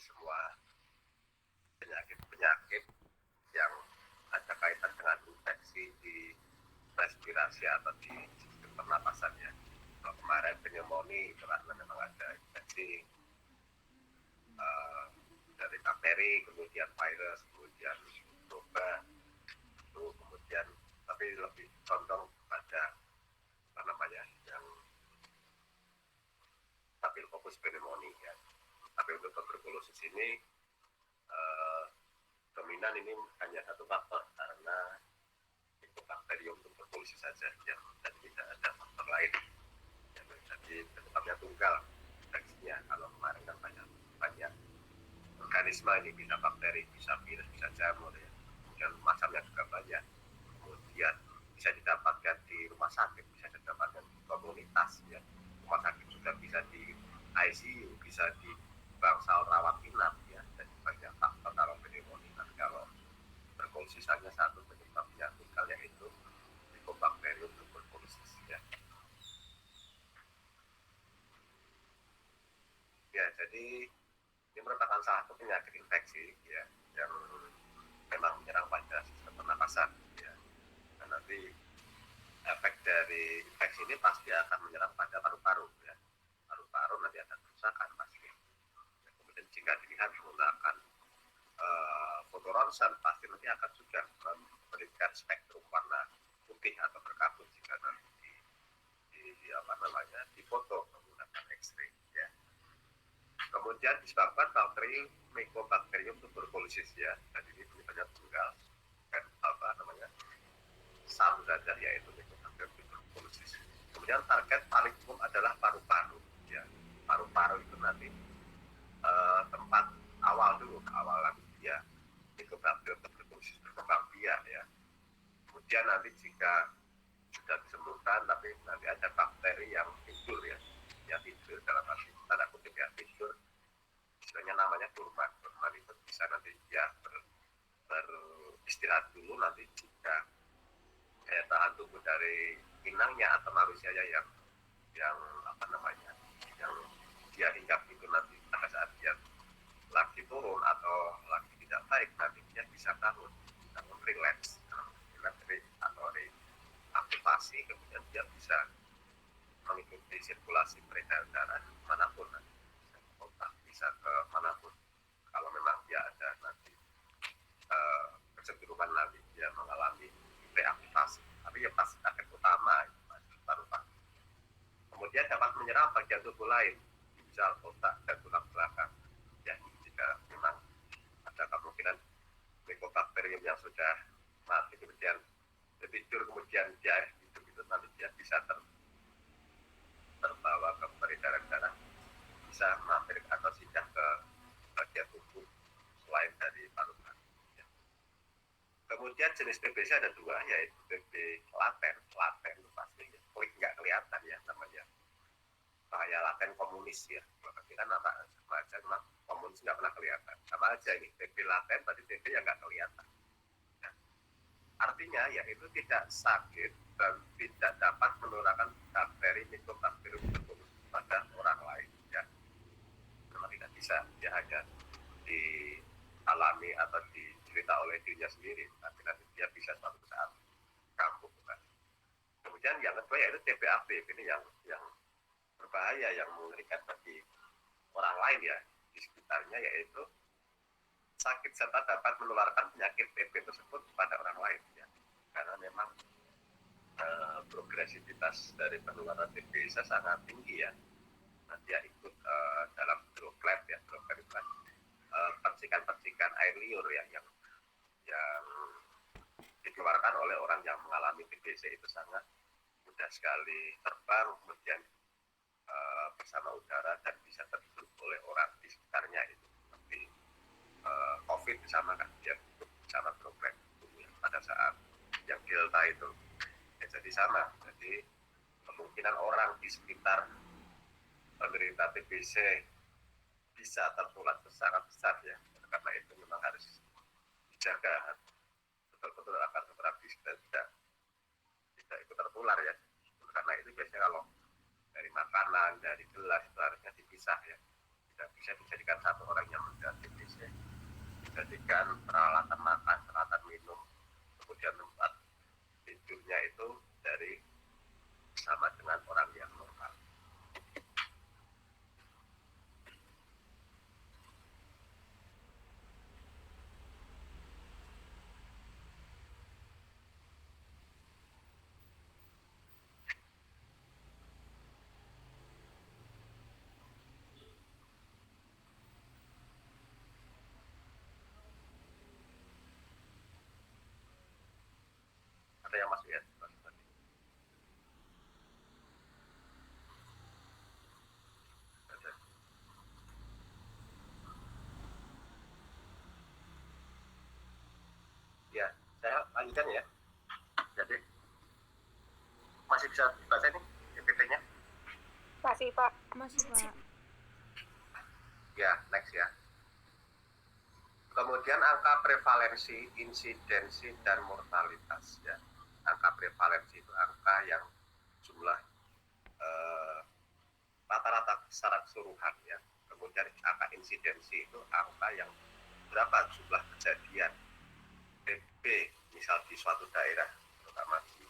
semua penyakit-penyakit yang ada kaitan dengan infeksi di respirasi atau di sistem pernapasan ya. Kalau kemarin pneumonia itu karena memang ada infeksi dari bakteri, kemudian virus, kemudian mikroba, itu kemudian tapi lebih condong pada apa namanya yang staphylococcus pneumoniae ya. Tapi untuk tuberkulosis ini dominan ini hanya satu faktor karena itu bakterium tuberkulosis saja yang dan tidak ada faktor lain yang jadi penyebabnya tunggal infeksinya. Kalau kemarin kan banyak organisme, ini bisa bakteri, bisa virus, bisa jamur ya. Kemudian macamnya juga banyak. Kemudian bisa didapatkan di rumah sakit, bisa didapatkan di komunitas ya. Rumah sakit juga bisa di ICU, bisa di bangsal rawat inap ya. Dan banyak faktor kalau pneumonia. Kalau tuberkulosis hanya satu penyebabnya tunggal, yaitu Mycobacterium tuberculosis ya. Ya, jadi ini merupakan salah satu penyakit infeksi ya yang memang menyerang pada sistem pernapasan ya. Dan nanti efek dari infeksi ini pasti akan menyerang pada paru-paru ya. Paru-paru nanti akan kerusakan pasti. Ya, kemudian jika dilihat menggunakan foto ronsen pasti nanti akan juga memberikan spektrum warna putih atau berkabut jika nanti di foto menggunakan X-ray ya. Kemudian disebabkan bakteri Mycobacterium tuberculosis ya. Dan ini penyebabnya tunggal dan satu saja, yaitu Mycobacterium tuberculosis. Kemudian target paling umum adalah paru-paru ya. Paru-paru itu nanti tempat awal dia Mycobacterium tuberculosis berkembang biak ya. Kemudian nanti jika sudah disembuhkan, tapi nanti ada bakteri yang tidur ya, yang tidur dalam arti tanda kutip ya, tidur, istilahnya namanya dorman. Dorman itu bisa nanti dia beristirahat dulu, nanti jika daya tahan tubuh dari inangnya atau manusianya yang yang dia hinggap itu nanti pada saat dia lagi turun atau lagi tidak baik, nanti dia bisa bangun relax atau reaktivasi, kemudian dia bisa mengikuti sirkulasi peredaran darah manapun, bisa ke manapun. Kalau memang dia ada nanti kecenderungan nanti dia mengalami reaktivasi, tapi ya pasti target utama paru-paru. Kemudian dapat menyerang bagian tubuh lain, misal otak dan tulang belakang ya. Jika memang ada kemungkinan Mycobacterium yang sudah mati kemudian tidur, kemudian dia hidup, itu nanti dia bisa terbawa ke peredaran darah, bisa mampir atau singgah ke bagian tubuh selain dari paru-paru ya. Kemudian jenis TBC ada dua, yaitu TB laten itu pasti ya, nggak kelihatan ya, namanya bahaya laten komunis ya. Kita nama sama aja, komunis nggak pernah kelihatan, sama aja ini TB laten tadi, TB yang nggak kelihatan ya. Artinya ya itu tidak sakit dan tidak dapat menularkan bakteri Mycobacterium tuberculosis pada orang lain ya. Memang tidak bisa, dia hanya dialami atau dicerita oleh dirinya sendiri, tapi nanti dia bisa suatu saat kambuh kan. Kemudian yang kedua yaitu TBAP, ini yang berbahaya, yang mengerikan bagi orang lain ya di sekitarnya, yaitu sakit serta dapat menularkan penyakit TB tersebut kepada orang lain ya. Karena memang progresivitas dari penularan TB sangat tinggi ya. Nah, dia ikut dalam droplet ya, percikan-percikan air liur ya, yang dikeluarkan oleh orang yang mengalami TBC itu sangat mudah sekali terbang, kemudian bersama udara dan bisa terhirup oleh orang di sekitarnya itu. Seperti COVID sama kan, dia sama droplet pada saat yang Delta itu ya, jadi sama. Jadi kemungkinan orang di sekitar penderita TBC bisa tertular sangat besar ya. Karena itu memang harus dijaga betul-betul agar terapi tidak ikut tertular ya. Karena itu biasanya kalau dari makanan, dari gelas itu harusnya dipisah ya, tidak bisa dijadikan satu orang yang menderita TBC. Dijadikan peralatan makan, peralatan minum, kemudian tempat tidurnya itu dari sama dengan orang yang normal. Ada yang masuk ya? Ya, saya lanjutkan ya. Jadi masih bisa dibaca ini PPT-nya? Masih Pak. Masih Pak. Ya, next ya. Kemudian angka prevalensi, insidensi, dan mortalitas ya. Angka prevalensi itu angka yang jumlah rata-rata secara keseluruhan ya. Kemudian angka insidensi itu angka yang berapa jumlah kejadian TB misal di suatu daerah, terutama di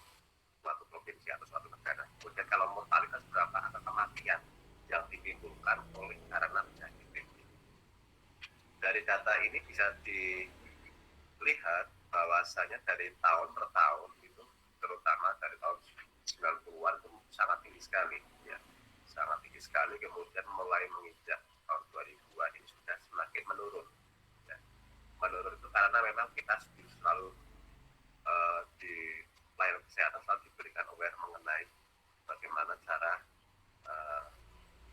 suatu provinsi atau suatu negara. Kemudian kalau mortalitas berapa angka kematian yang ditimbulkan oleh karena penyakit TB. Dari data ini bisa dilihat bahwasanya dari tahun per tahun itu, terutama dari tahun 90-an itu sangat tinggi sekali ya. Sangat tinggi sekali, kemudian mulai menginjak tahun 2000-an ini sudah semakin menurun ya. Menurun itu karena memang kita selalu di pelayanan kesehatan selalu diberikan aware mengenai bagaimana cara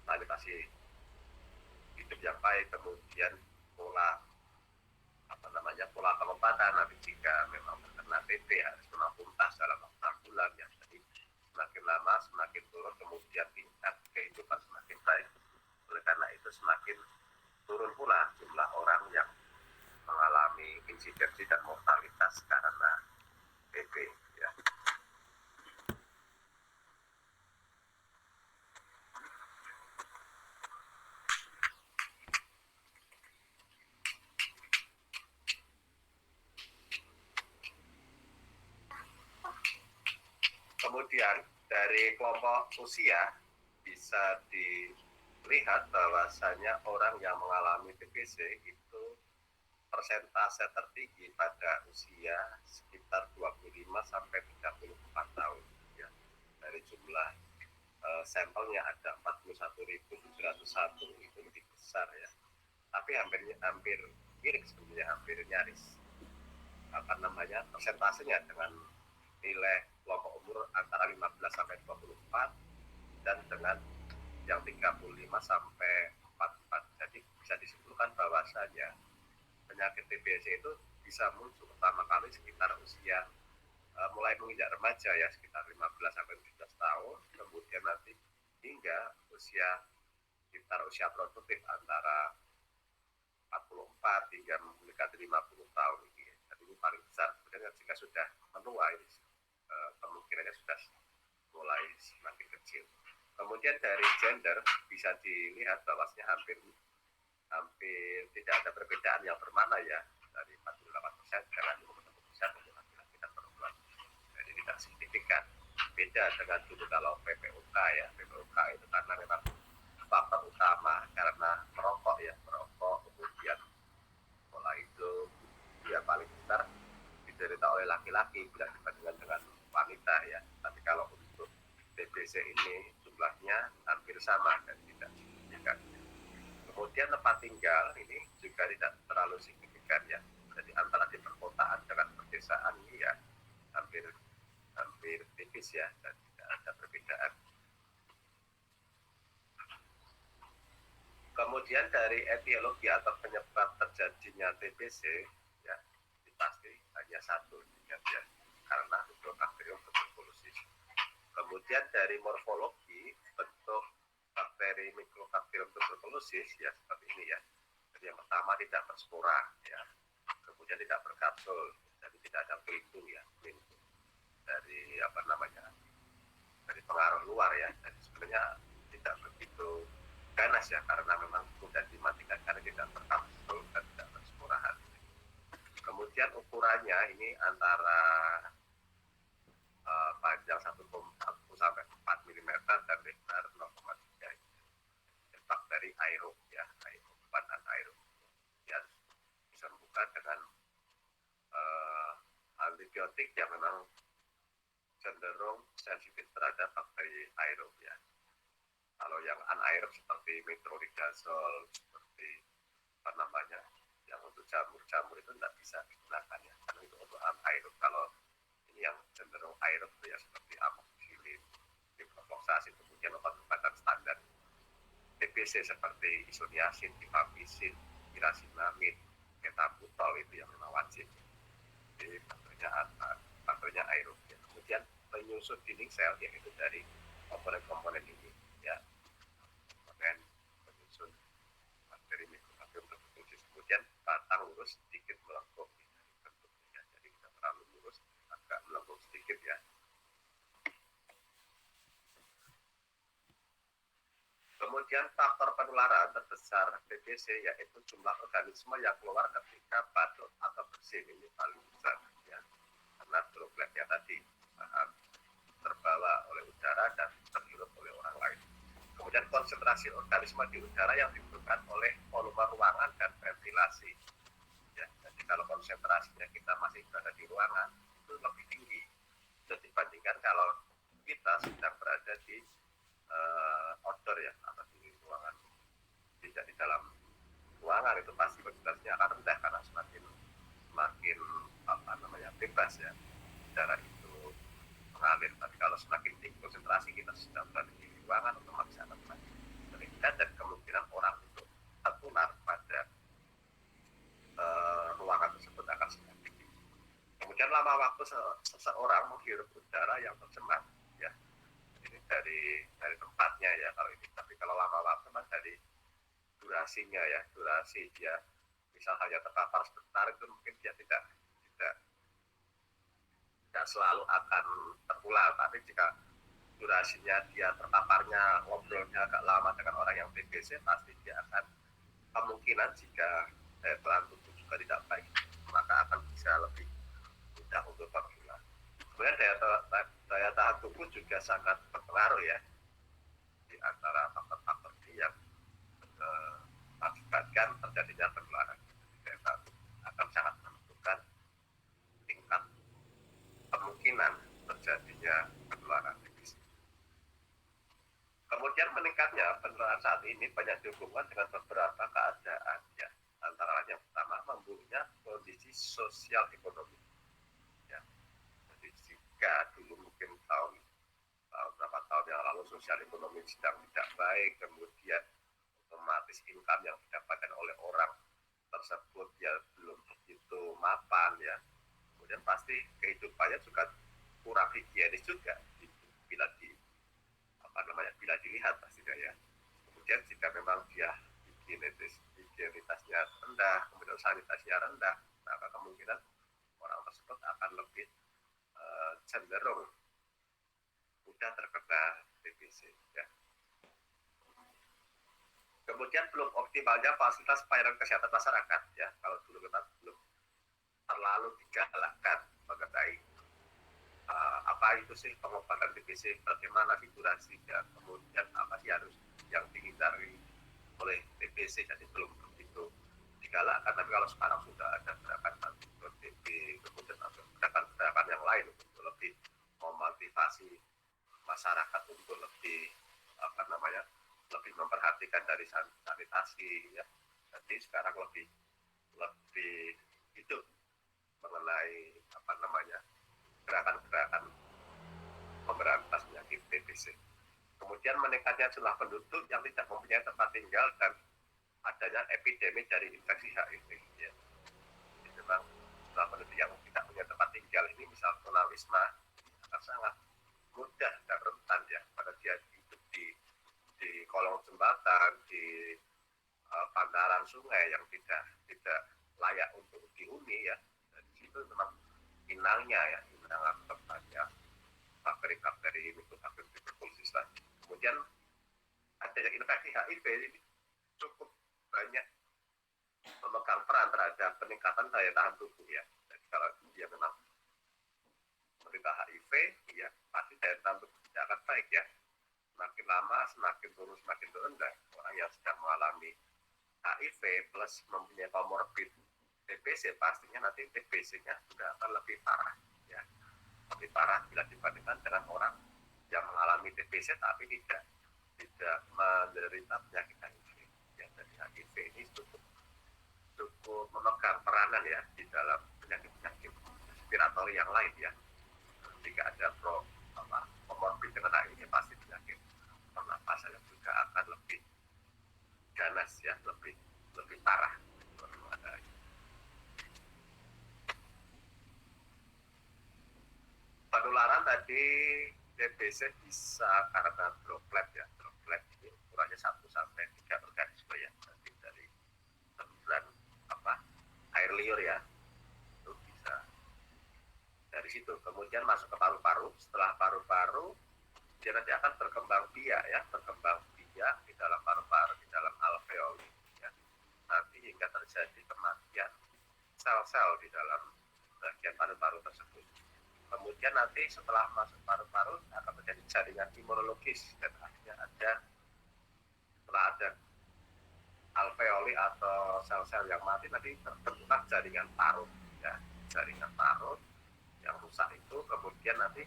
sanitasi hidup yang baik, kemudian pola pengobatan. Nanti jika memang terkena TB harus memang tuntas dalam 6 bulan ya. Jadi semakin lama semakin turun, kemudian tingkat kehidupan semakin baik. Oleh karena itu semakin turun pula jumlah orang yang mengalami insidensi dan mortalitas karena TB ya. Kemudian dari kelompok usia bisa dilihat bahwasanya orang yang mengalami TBC itu persentase tertinggi pada usia sekitar 25 sampai 34 tahun ya. Dari jumlah sampelnya ada 41.701, itu lebih besar ya. Tapi hampir mirip sebenarnya, hampir nyaris persentasenya dengan nilai kelompok umur antara 15 sampai 24 dan dengan yang 35 sampai 44. Jadi bisa disimpulkan bahwasanya penyakit TBC itu bisa muncul pertama kali sekitar usia mulai menginjak remaja ya, sekitar 15 sampai 17 tahun, kemudian nanti hingga sekitar usia produktif antara 44 hingga mendekati 50 tahun ini. Jadi ini paling besar. Kemudian jika sudah menua ini kemungkinannya sudah mulai semakin kecil. Kemudian dari gender bisa dilihat bahwasanya hampir tidak ada perbedaan yang bermakna ya, dari 48% dengan 50% untuk laki-laki dan perempuan. Jadi tidak signifikan. Beda dengan dulu kalau PPOK ya. PPOK itu karena memang faktor utama karena merokok, kemudian pola hidup ya paling besar diderita oleh laki-laki bila dibandingkan dengan wanita ya. Tapi kalau untuk TBC ini jumlahnya hampir sama dan tidak signifikan. Kemudian tempat tinggal ini juga tidak terlalu signifikan ya. Jadi antara di perkotaan dengan pedesaan ini ya hampir tipis ya, dan tidak ada perbedaan. Kemudian dari etiologi atau penyebab terjadinya TBC ya pasti hanya satu ya, karena Mycobacterium tuberculosis. Kemudian dari morfologi bentuk bakteri Mycobacterium tuberculosis ya seperti ini ya. Jadi yang pertama tidak berspora ya, kemudian tidak berkapsul, jadi tidak ada pelindung ya, dari dari pengaruh luar ya. Jadi sebenarnya tidak begitu ganas ya, karena memang mudah dimatikan karena tidak terkapsul dan tidak tersemurahan. Kemudian ukurannya ini antara panjang 1,1 sampai 4 mm dan lebar 0,3. Bakteri aerob ya, aeroban dan aerob. Kemudian bisa buka dengan antibiotik yang memang cenderung sensitif terhadap bakteri aerob ya. Kalau yang anaerob seperti metronidazole, seperti apa namanya, yang untuk jamur-jamur itu tidak bisa digunakan ya, karena itu untuk anaerob. Kalau ini yang cenderung aerob itu ya seperti amoxicillin, ciprofloxacin, kemudian obat-obatan standar TBC seperti isoniazid, rifampicin, pirazinamid, metabutol itu yang memang wajib. Jadi faktornya aerob ya. Kemudian penyusun dinding sel yaitu dari komponen-komponen ini ya, komponen penyusun bakteri mikrobakterium berfungsi. Kemudian batang lurus sedikit melengkung ya, jadi tidak terlalu lurus, agak melengkung sedikit ya. Kemudian faktor penularan terbesar TBC yaitu jumlah organisme yang keluar ketika batuk atau bersin, ini paling besar ya, karena dropletnya tadi terbawa oleh udara dan terhirup oleh orang lain. Kemudian konsentrasi organisme di udara yang ditentukan oleh volume ruangan dan ventilasi ya, jadi kalau konsentrasinya kita masih berada di ruangan itu lebih tinggi dibandingkan kalau kita sedang berada di outdoor ya, atau di ruangan, tidak di dalam ruangan, itu pasti konsentrasinya akan rendah karena semakin apa namanya bebas ya, udara itu mengalir. Tapi kalau semakin tinggi konsentrasi kita sedang berada di ruangan, otomatis akan semakin meningkat dan kemungkinan orang untuk tertular pada ruangan tersebut akan semakin tinggi. Kemudian lama waktu seseorang menghirup udara yang tercemar ya, ini dari tempatnya ya kalau ini. Tapi kalau lama waktu mas dari durasinya ya, durasi dia misal hanya terpapar sebentar itu mungkin dia tidak selalu akan tertular. Tapi jika durasinya dia terpaparnya, ngobrolnya agak lama dengan orang yang TBC, pasti dia akan kemungkinan jika tahan tubuh juga tidak baik, maka akan bisa lebih mudah untuk tertular. Kemudian daya tahan tubuh juga sangat berpengaruh ya, di antara faktor-faktor yang mengakibatkan terjadinya penularan. Daya tahan tubuh akan sangat menentukan tingkat kemungkinan terjadinya penularan TBC. Kemudian meningkatnya penularan saat ini banyak dihubungkan dengan beberapa keadaan ya, antara lain yang pertama memburuknya kondisi sosial ekonomi ya. Jadi jika dulu mungkin berapa tahun yang lalu sosial ekonomi sedang tidak baik, kemudian otomatis income yang didapatkan oleh orang tersebut ya belum begitu mapan ya, kemudian pasti kehidupannya juga kurang higienis juga bila dilihat pastinya ya. Kemudian jika memang dia higienitasnya rendah, kemudian sanitasinya rendah, maka kemungkinan orang tersebut akan lebih cenderung mudah terkena TBC ya. Kemudian belum optimalnya fasilitas pelayanan kesehatan masyarakat ya. Kalau dulu kita belum terlalu digalakkan mengenai apa itu sih pengobatan TBC, bagaimana sih durasinya, kemudian apa sih harus yang dihindari oleh TBC, jadi belum begitu digalakkan. Tapi kalau sekarang sudah ada gerakan TB, kemudian ada gerakan-gerakan yang lain untuk lebih memotivasi masyarakat untuk lebih lebih memperhatikan dari sanitasi ya. Jadi sekarang lebih hidup mengenai gerakan-gerakan memberantas penyakit TBC. Kemudian meningkatnya jumlah penduduk yang tidak mempunyai tempat tinggal dan adanya epidemi dari infeksi HIV ya. Jadi memang jumlah penduduk yang tidak punya tempat tinggal ini, misal tunawisma, akan sangat mudah dan rentan ya, pada dia hidup di kolong jembatan, di bantaran sungai yang tidak layak untuk dihuni ya. Dan di situ memang inangnya ya, inang tempatnya bakteri-bakteri mikrobakterium tuberculosis. Kemudian ada yang infeksi HIV ini cukup banyak memegang peran terhadap peningkatan daya tahan tubuh ya. Jadi kalau dia memang menderita HIV, ya pasti daya tahan tubuh tidak akan baik ya. Semakin lama, semakin turun dan orang yang sedang mengalami HIV plus mempunyai komorbid TBC, pastinya nanti TBC-nya sudah akan lebih parah ya. Lebih parah bila dibandingkan dengan orang yang mengalami TBC tapi tidak menderita penyakit HIV. Ya, jadi HIV ini cukup memegang peranan ya di dalam penyakit-penyakit respiratori yang lain ya. Jika ada komorbid dengan HIV, pasti penyakit pernapasan yang juga akan lebih ganas ya, lebih parah. Penularan tadi TBC bisa karena droplet ya. Droplet ini ukurannya 1 sampai 3 organisme ya. Nanti dari semburan air liur ya. Itu bisa dari situ. Kemudian masuk ke paru-paru. Setelah paru-paru dia nanti akan berkembang biak ya, di dalam paru-paru, di dalam alveoli ya. Nanti hingga terjadi kematian sel-sel di dalam bagian paru-paru tersebut. Kemudian nanti setelah masuk paru-paru akan terjadi jaringan imunologis dan akhirnya setelah ada alveoli atau sel-sel yang mati nanti terbentuklah jaringan parut ya, jaringan parut yang rusak itu kemudian nanti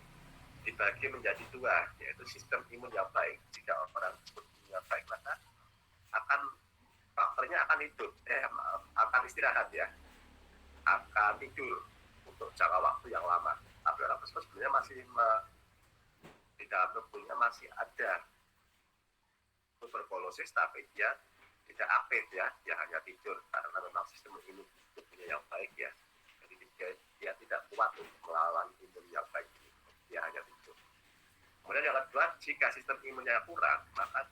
dibagi menjadi 2, yaitu sistem imun yang baik. Jika orang imun yang baik maka bakterinya akan hidup, akan istirahat ya, akan tidur untuk jangka waktu yang lama. Tapi orang tersebut sebenarnya masih di dalam tubuhnya masih ada tuberkulosis, tapi dia tidak aktif ya, dia hanya tidur karena memang sistem imun tubuhnya yang baik ya. Jadi dia tidak kuat untuk melawan imun yang baik ini, dia hanya tidur. Kemudian yang kedua, jika sistem imunnya kurang, maka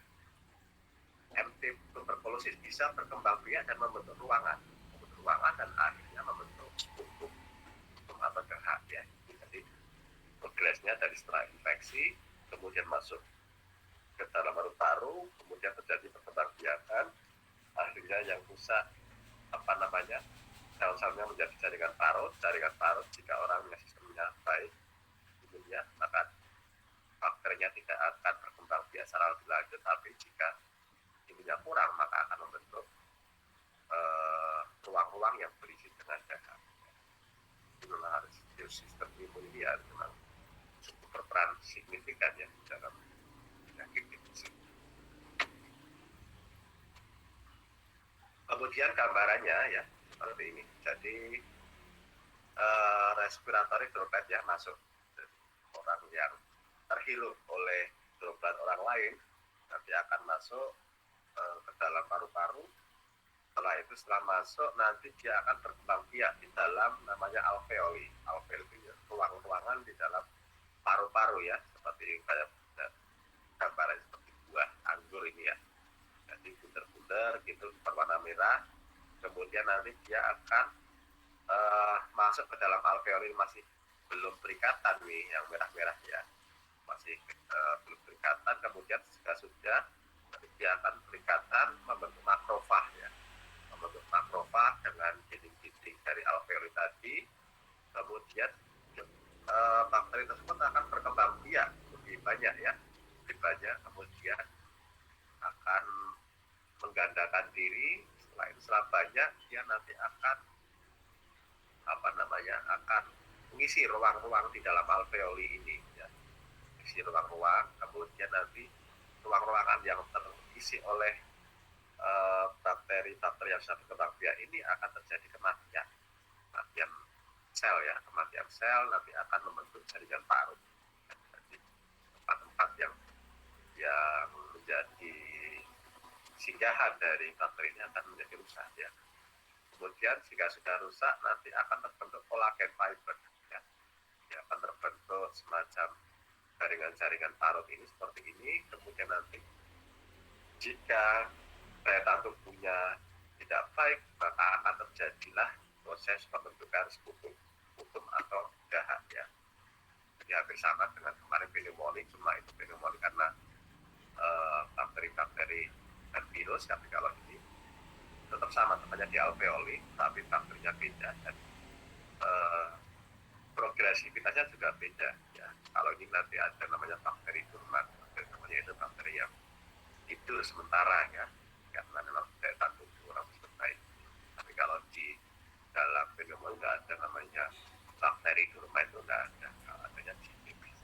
MT tuberkulosis bisa berkembang biak dan membentuk ruangan dan akhirnya membentuk hukum atau dahak ya. Jadi progresnya dari setelah infeksi kemudian masuk ke dalam paru-paru, kemudian terjadi perkembangbiakan, akhirnya yang rusak sel-selnya menjadi jaringan parut jika orangnya sistemnya baik imunnya maka bakterinya tidak akan berkembang biak secara lebih lanjut, tapi jika imunnya kurang maka akan membentuk ruang-ruang yang berisi dengan dahak. Itulah harus sistem imun ini ya memang cukup berperan signifikan ya dalam penyakit TBC. Kemudian gambarannya ya seperti ini. Jadi respiratory droplet ya masuk orang yang terhirup oleh droplet orang lain nanti akan masuk ke dalam paru-paru. Setelah masuk nanti dia akan berkembang biak di dalam namanya alveoli. Alveoli itu ruang-ruangan di dalam paru-paru ya, seperti kayak gambaran seperti buah anggur ini ya. Jadi bunder-bunder gitu berwarna merah. Kemudian nanti dia akan masuk ke dalam alveoli, masih belum berikatan nih yang merah-merah ya, masih belum berikatan. Kemudian sudah nanti dia akan berikatan membentuk makrofag ya, membentuk makrofag dengan dinding-dinding dari alveoli tadi. Kemudian bakteri tersebut akan berkembang biak lebih banyak ya, kemudian akan menggandakan diri. Setelah banyak dia nanti akan akan mengisi ruang-ruang di dalam alveoli ini ya, isi ruang-ruang. Kemudian nanti ruang-ruangan yang terisi oleh bakteri-bakteri yang sudah berkembang biak ini akan terjadi kematian sel ya, kematian sel nanti akan membentuk jaringan parut. Jadi tempat-tempat yang menjadi singgahan dari bakteri ini akan menjadi rusak ya. Kemudian jika sudah rusak nanti akan terbentuk kolagen fiber ya. Dia akan terbentuk semacam jaringan-jaringan parut ini seperti ini. Kemudian nanti jika daya tahan tubuhnya tidak baik maka akan terjadilah proses pembentukan sputum atau dahak ya. Jadi hampir sama dengan kemarin pneumonia, cuma itu pneumonia karena bakteri bakteri dan virus, tapi kalau ini tetap sama, namanya di alveoli, tapi bakterinya beda dan progresivitasnya juga beda ya. Kalau ini nanti ada namanya bakteri dorman, namanya itu bakteri yang tidur sementara ya, karena memang daya tahan tubuh orang tersebut baik. Tapi kalau di dalam pneumonia nggak ada namanya bakteri dorman, itu nggak ada, kalau adanya di TBC.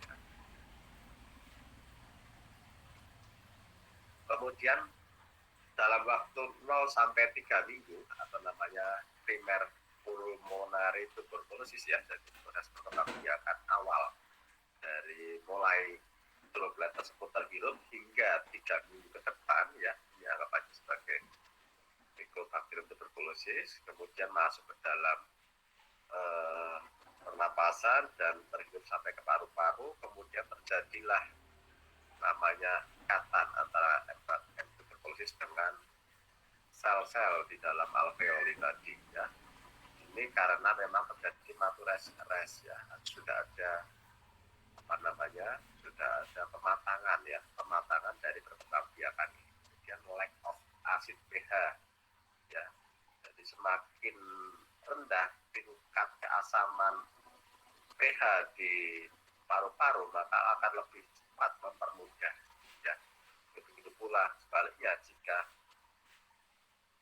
Kemudian dalam waktu 0 sampai 3 minggu atau namanya primer pulmonary tuberculosis ya, jadi proses perkembangbiakan awal dari mulai droplet tersebut terhirup hingga 3 minggu ke depan ya, dianggap aja sebagai Mycobacterium tuberculosis, kemudian masuk ke dalam pernapasan dan terhirup sampai ke paru-paru, kemudian terjadilah namanya ikatan antara M tuberculosis dengan sel-sel di dalam alveoli tadi ya. Ini karena memang terjadi matures res ya, sudah ada sudah ada pematangan ya, pematangan dari perkembangbiakan ini. Kemudian lack of acid pH ya, jadi semakin rendah tingkat keasaman pH di paru-paru, maka akan lebih cepat mempermudah ya. Begitu pula sebaliknya, jika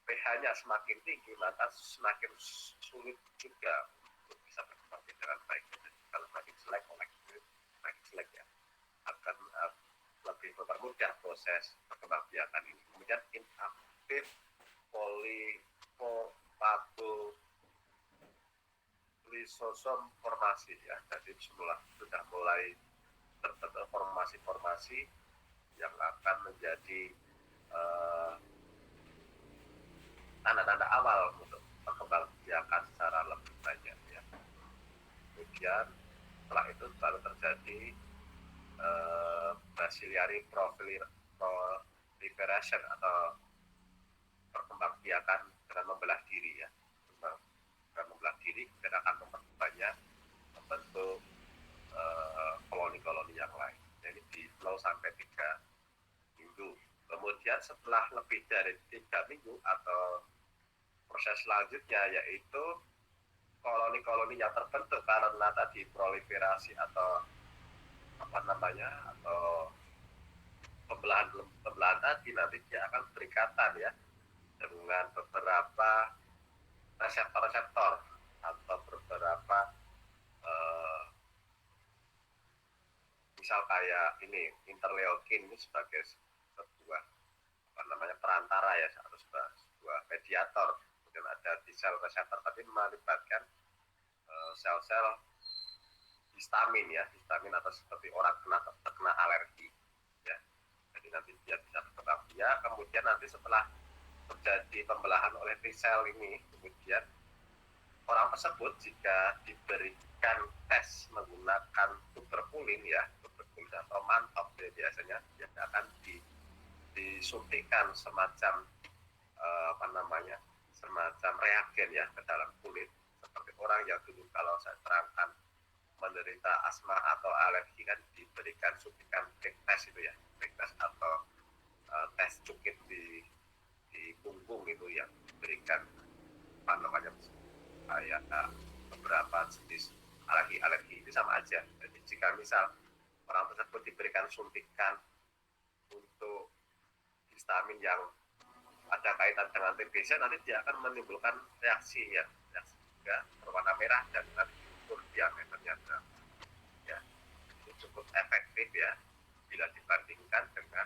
pH-nya semakin tinggi, maka semakin sulit juga untuk bisa berkembang dengan baik. Jadi kalau semakin selek ya, akan lebih mempermudah proses perkembangbiakan ini. Kemudian inaktif polipapullisosom formasi ya, jadi sudah mulai terbentuk formasi-formasi yang akan menjadi tanda-tanda awal untuk perkembangbiakan secara lebih banyak ya. Kemudian setelah itu baru terjadi bacillary proliferation atau perkembangbiakan dengan membelah diri ya. Dengan membelah diri kemudian akan memperbanyak membentuk koloni-koloni yang lain. Jadi di 0 sampai 3 minggu. Kemudian setelah lebih dari 3 minggu atau proses selanjutnya yaitu koloni-koloni yang terbentuk karena tadi proliferasi atau atau pembelahan tadi, nanti dia akan berikatan ya dengan beberapa reseptor-reseptor atau beberapa misal kayak ini interleukin ini sebagai sebuah perantara ya, atau sebuah mediator. Kemudian ada di sel reseptor tadi melibatkan sel-sel histamin ya, histamin atau seperti orang terkena alergi ya. Jadi nanti dia bisa berkembang biak. Kemudian nanti setelah terjadi pembelahan oleh T-sel ini, kemudian orang tersebut jika diberikan tes menggunakan tuberkulin ya, tuberkulin atau mantap ya, biasanya dia akan disuntikkan semacam semacam reagen ya ke dalam kulit, seperti orang yang dulu kalau saya terangkan menderita asma atau alergi kan diberikan suntikan quick test itu ya, quick test atau tes cukit di punggung itu yang diberikan kayak beberapa jenis alergi itu sama aja. Jadi jika misal orang tersebut diberikan suntikan untuk histamin yang ada kaitan dengan TBC, nanti dia akan menimbulkan reaksi juga berwarna merah dan nanti diukur diameternya ya. Itu cukup efektif ya bila dibandingkan dengan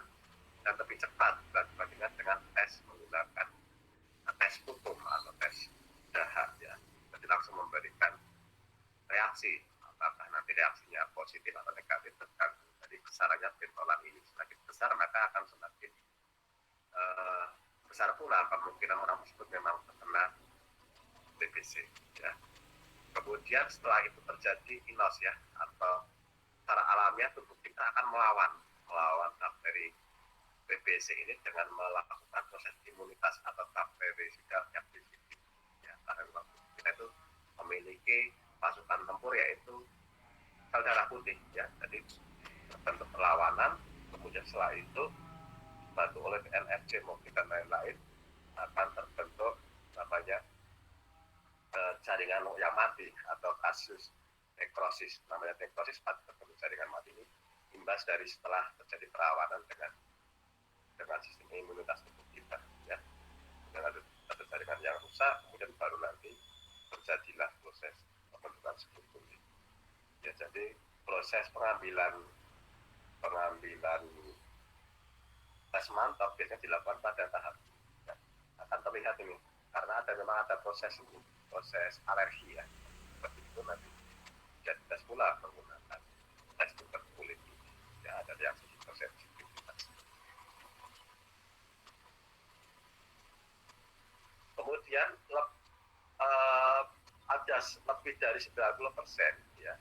dan lebih cepat bila dibandingkan dengan tes menggunakan tes putum atau tes dahak ya. Jadi langsung memberikan reaksi, apakah nanti reaksinya positif atau negatif tergantung dari besarannya pentolan ini. Semakin besar maka akan semakin besar pula kemungkinan orang tersebut memang terkena TBC ya. Kemudian setelah itu terjadi inos ya, atau secara alamiah tubuh kita akan melawan bakteri TBC ini dengan melakukan proses imunitas atau bakterisidal activity ya. Karena kita itu memiliki pasukan tempur yaitu sel darah putih ya. Jadi terbentuk perlawanan, kemudian setelah itu terbantu oleh NFC mobil dan lain-lain akan terbentuk namanya jaringan yang mati atau kasus nekrosis. Namanya nekrosis pada terbentuk jaringan mati ini imbas dari setelah terjadi perawanan dengan sistem imunitas tubuh kita, ya. Dengan ada jaringan yang rusak, kemudian baru nanti terjadilah proses pembentukan struktur. Ya, jadi proses pengambilan tes mantap biasanya dilakukan pada tahap, ya, akan terlihat ini karena memang ada proses alergi, ya. Seperti itu nanti jadi tes pula menggunakan tes kulit, ya, ada reaksi hipersensitivitas. Kemudian ada lebih dari 90%, ya,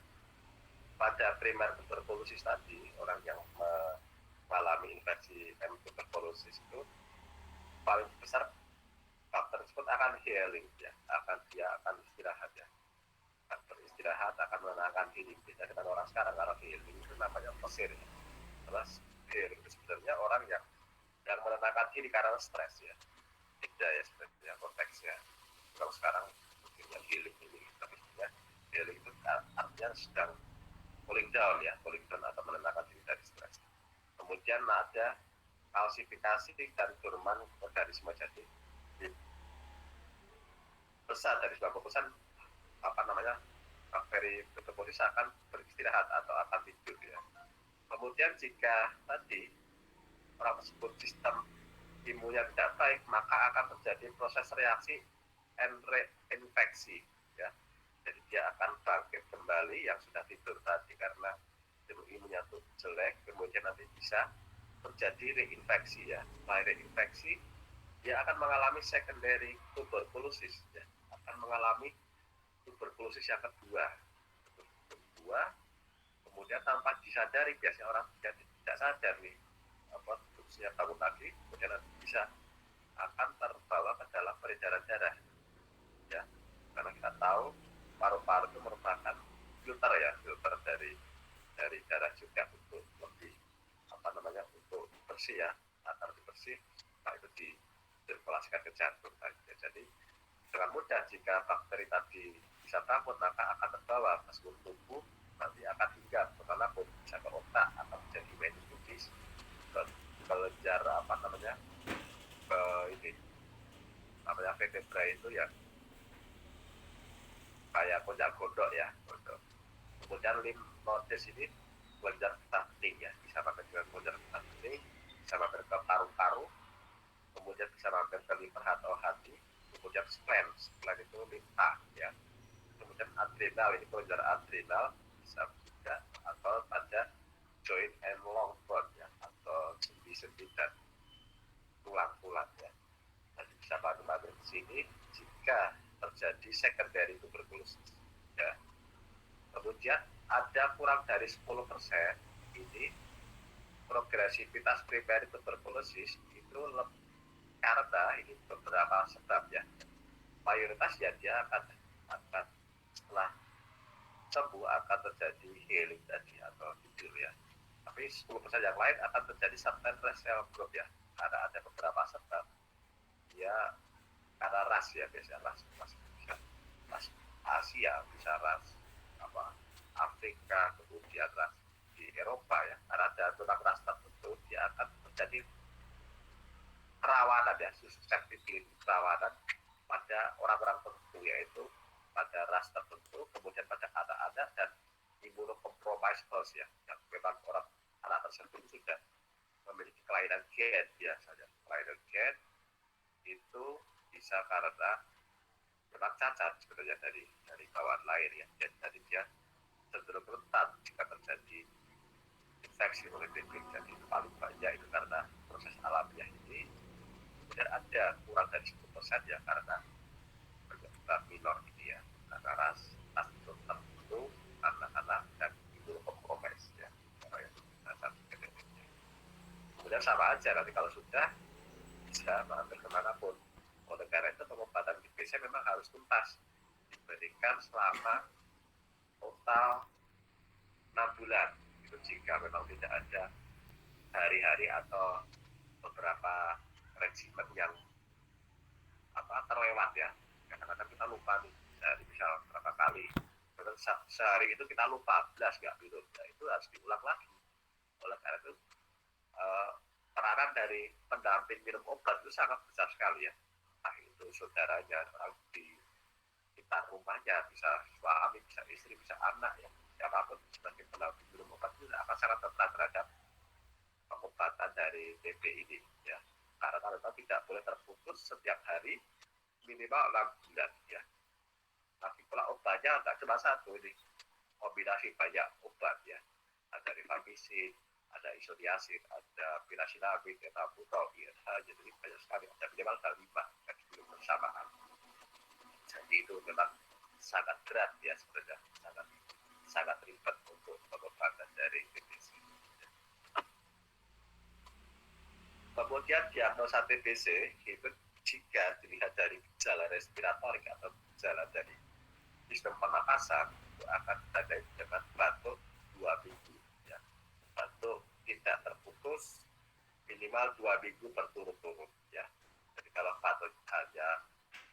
pada primer tuberkulosis tadi, orang yang mengalami infeksi tuberkulosis itu paling besar faktor tersebut akan healing, ya, dia akan istirahat, ya. Beristirahat akan menenangkan diri. Beda dengan orang sekarang, kalau healing itu namanya pesir, ya. Terus healing itu sebenarnya orang yang menenangkan diri karena stres, ya. Tidak, ya, sebenarnya konteksnya. Kalau sekarang yang healing ini, tapi sebenarnya healing itu artinya sedang cooling down, ya, cooling down atau menenangkan diri dari stres. Kemudian ada kalsifikasi dan dorman organisme, jadi besar dari 90% bakteri tuberkulosis akan beristirahat atau akan tidur, ya. Kemudian jika tadi orang tersebut sistem imunnya tidak baik, maka akan terjadi proses reaksi and reinfeksi, ya. Jadi dia akan bangkit kembali yang sudah tidur tadi karena imunnya itu jelek, kemudian nanti bisa terjadi reinfeksi, ya. Setelah reinfeksi dia akan mengalami secondary tuberkulosis, ya. Akan mengalami tuberkulosis yang kedua, kemudian tanpa disadari, biasanya orang tidak sadar nih tubuhnya bangun lagi, kemudian nanti bisa akan terbawa ke dalam peredaran darah, ya, karena kita tahu paru-paru itu merupakan filter, ya, filter dari darah juga untuk lebih untuk bersih, ya, agar lebih bersih, nah itu disirkulasikan ke jantung, ya. Jadi dengan mudah jika bakteri tadi bisa takut, maka akan terbawa ke seluruh tubuh, nanti akan hinggap kemanapun, bisa ke otak, akan menjadi meningitis, ke kelenjar ke ini vertebra itu, ya, kayak konjak godok, ya, godok. Kemudian lymph nodes ini kelenjar getah bening, ya, bisa mampir ke kelenjar getah bening, bisa mampir ke paru-paru, kemudian bisa mampir ke liver atau hati, kemudian spleen itu limpa, ya. Kemudian adrenal, ini kelenjar adrenal bisa juga, atau pada joint and long bone, ya, atau sendi-sendi dan tulang-tulang, ya. Jadi bisa mampir ke sini jika terjadi secondary tuberkulosis, ya. Kemudian ada kurang dari 10% ini progresivitas primary tuberkulosis itu karena ini beberapa sebab, ya. Mayoritas, ya, dia akan setelah sembuh akan terjadi healing tadi atau tidur, ya. Tapi 10% yang lain akan terjadi subtitle cell growth, ya, karena ada beberapa sebab, ya, karena ras, ya, biasanya ras Asia, bisa ras Afrika, kemudian ras di Eropa, ya, karena ada memang ras tertentu dia akan terjadi perawanan, ya, susceptibility perawanan pada orang-orang tertentu, yaitu pada ras tertentu, kemudian pada anak-anak dan immunocompromised host, ya, yang memang anak tersebut sudah memiliki kelainan gen, biasanya kelainan gen itu bisa karena memang cacat sebenarnya dari bawaan lahir, ya. Jadi dia cenderung rentan jika terjadi infeksi oleh TB. Jadi paling banyak itu karena proses alamiah ini. Kemudian ada kurang dari 10%, ya, karena penyebab minor ini, ya, karena ras tertentu, anak-anak dan imunokompromis, ya. Kemudian sama aja nanti kalau sudah bisa mengambil kemanapun. Oleh karena itu pengobatan TBC memang harus tuntas, diberikan selama total 6 bulan. Itu jika memang tidak ada hari-hari atau beberapa regimen yang terlewat ya. Kadang-kadang kita lupa nih dari misal berapa kali. Terus sehari itu kita lupa 14 nggak minum. Nah, itu harus diulang lagi. Oleh karena itu peranan dari pendamping minum obat itu sangat besar sekali ya. Nah, itu saudaranya, orang di sekitar rumahnya, bisa suami, bisa istri, bisa anak ya. Siapapun sebagai pendamping minum obat itu akan sangat tertarik terhadap pengobatan dari TB ini ya. Karena kalau tidak boleh terputus setiap hari minimal 6 bulan ya. Tapi pula obatnya tidak cuma satu ini, kombinasi banyak obat ya. Ada rifampicin, ada isoniazid, ada pirasinamid, etabutol, INH, jadi banyak sekali. Ada minimal ada 5 yang belum bersamaan. Jadi itu memang sangat berat ya sebenarnya, sangat ribet untuk pengobatan dari TBC. Kemudian diagnosa TBC itu jika dilihat dari gejala respiratorik atau gejala dari sistem pernapasan itu akan ditandai dengan batuk 2 minggu ya. Batuk tidak terputus minimal 2 minggu berturut-turut ya. Jadi kalau batuk hanya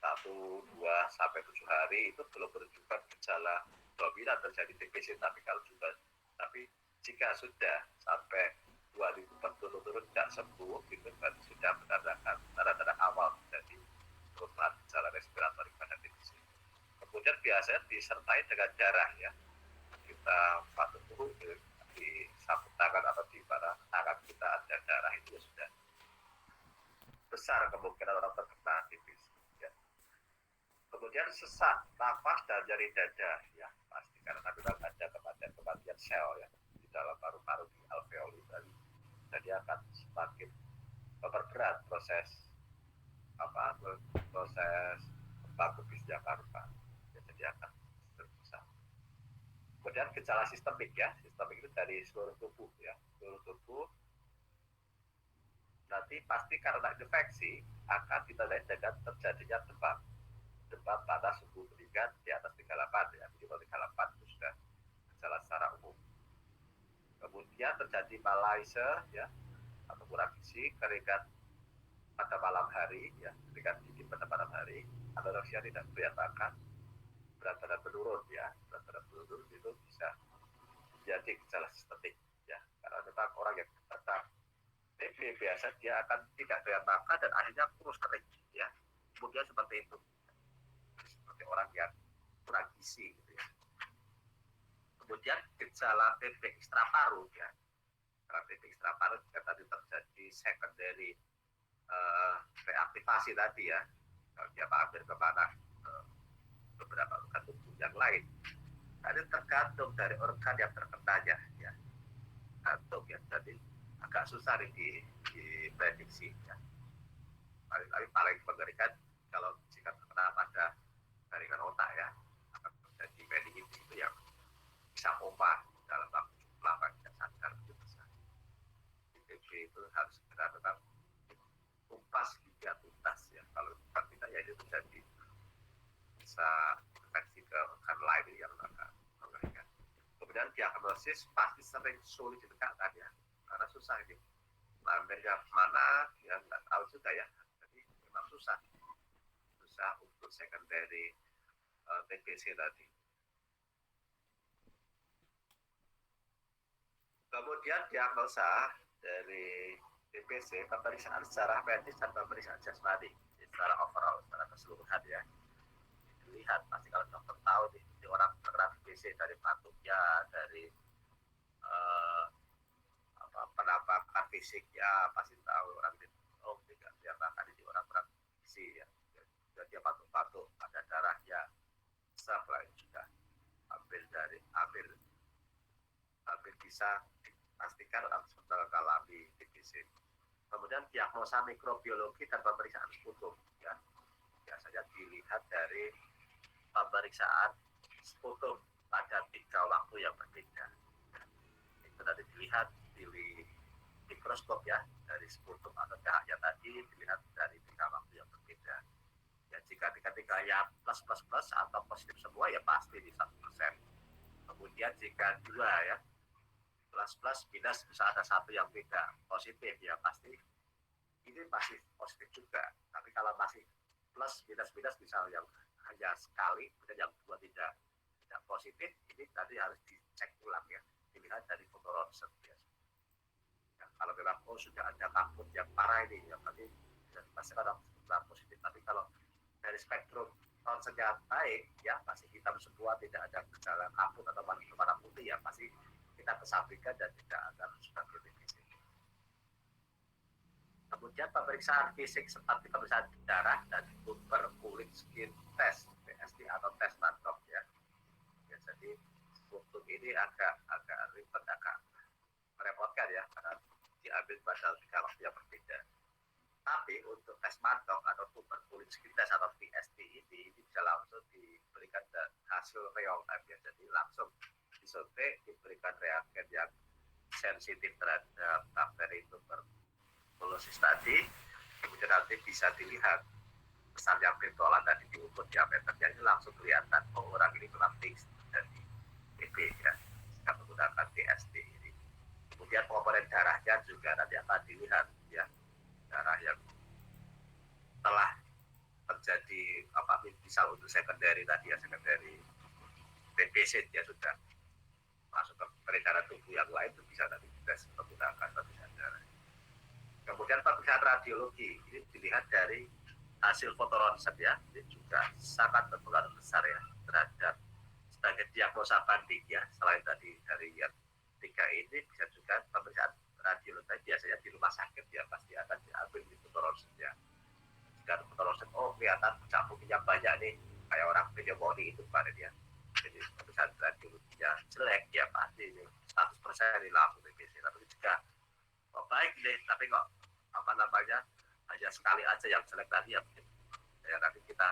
1, 2 sampai 7 hari itu belum menunjukkan gejala dominan terjadi TBC, tapi jika sudah sampai 2 minggu berturut-turut tidak sembuh itu kan sudah menandakan tanda-tanda awal dari perubahan gejala respiratorik pada TBC. Kemudian biasanya disertai dengan darah ya. Kita batuk dulu di sapu tangan atau di mana tangan kita ada darah itu sudah besar kemungkinan orang terkena TBC ya. Kemudian sesak nafas dan nyeri dada ya pasti karena memang ada kematian sel ya di dalam paru-paru di alveoli tadi. Jadi akan semakin memperberat proses kembang bisnya paru-paru. Jadi akan berusaha. Kemudian gejala sistemik ya, sistemik itu dari seluruh tubuh ya, seluruh tubuh. Nanti pasti karena infeksi akan ditandai dengan terjadinya demam panas suhu meningkat di atas 38 ya, minimal 38 itu sudah gejala secara umum. Kemudian terjadi malaise ya atau kurang gizi, keringat pada malam hari ya, keringat dingin pada malam hari, anoreksia tidak kelihatan, berat badan menurun ya, berat badan menurun itu bisa menjadi gejala sistemik ya, karena memang orang yang terkena TB biasa dia akan tidak doyan makan dan akhirnya kurus kering ya, kemudian seperti itu, seperti orang yang kurang gizi gitu ya. Kemudian gejala TB ekstraparu ya, TB ekstraparu juga tadi terjadi secondary reaktivasi tadi ya, kalau dia mampir kemana beberapa organ tubuh yang lain. Ini tergantung dari organ yang terkenanya ya, tergantung ya, jadi agak susah diprediksi ya. Paling mengerikan kalau jika terkena pada jaringan otak ya, akan terjadi meningitis itu yang bisa koma dalam waktu cukup lama tidak sadar itu bisa. TB itu harus segera memang tumpas hingga tuntas ya, kalau tidak ya itu terjadi bisa infeksi ke organ lain yang agak mengerikan. Kemudian diagnosis pasti sering sulit ditegakkan ya, karena susah ini lampirnya mana ya nggak tahu juga ya, jadi memang susah untuk secondary TBC tadi. Kemudian diagnosa dari TBC, pemeriksaan secara medis dan pemeriksaan jasmani secara overall, secara keseluruhan ya. Dilihat pasti kalau dokter tahu nih orang terkena TBC dari batuknya, dari penampakan fisiknya, pasti tahu orang ini tidak dia makan ini orang kurang gizi ya. Dan dia batuk-batuk, ada darahnya, selain juga hampir bisa dipastikan orang mengalami TBC. Kemudian diagnosa mikrobiologi dan pemeriksaan sputum ya, biasanya dilihat dari pemeriksaan sputum pada 3 waktu yang berbeda. Itu tadi dilihat di mikroskop ya, dari sputum atau cahaya tadi dilihat dari 3 waktu yang berbeda. Ya jika tiga ya plus atau positif semua ya pasti di 1%. Kemudian jika 2 ya plus minus bisa ada 1 yang tidak positif ya pasti ini masih positif juga. Tapi kalau masih plus minus misal yang hanya sekali, kemudian yang dua tidak positif, ini tadi harus dicek ulang ya, dilihat dari foto ronsen ya. Ya, kalau memang sudah ada kabut yang parah ini, ya berarti bisa dipastikan sudah positif. Tapi kalau dari spektrum ronsennya baik, ya masih hitam semua, tidak ada gejala kabut atau warna putih, ya pasti kita kesampingkan dan tidak akan sebagai TBC. Kemudian pemeriksaan fisik seperti pemeriksaan darah dan tuberkulit skin test (PST) atau tes Markov ya. Ya, jadi untuk ini agak ribet, agak merepotkan ya, karena diambil pada 3 waktu yang berbeda. Tapi untuk tes Markov atau tuberkulit skin test atau PST ini bisa langsung diberikan hasil real time ya, jadi langsung disuntik, diberikan reagen yang sensitif terhadap bakteri tuberkulosis tadi, kemudian nanti bisa dilihat besar yang bentolan tadi diukur diameternya, ini langsung kelihatan orang ini memang tinggi dari TB ya, jika menggunakan PST ini. Kemudian komponen darahnya juga nanti akan dilihat ya, darah yang telah terjadi misal untuk secondary tadi ya, secondary TBC ya, sudah masuk ke peredaran tubuh yang lain, itu bisa nanti juga menggunakan pemeriksaan darah. Kemudian pemeriksaan radiologi ini dilihat dari hasil foto ronsen ya, ini juga sangat berpengaruh besar ya terhadap sebagai diagnosa banding ya. Selain tadi dari yang 3 ini, bisa juga pemeriksaan radiologi biasanya di rumah sakit ya, pasti akan diambil di foto ronsen ya. Jika foto ronsen kelihatan pecah banyak nih, kayak orang pneumonia itu kemarin ya, jadi pemeriksaan radiologinya jelek ya, pasti ini 100% ini langsung TBC. Tapi juga baik deh, tapi kok hanya sekali aja yang jelek tadi ya, mungkin ya nanti kita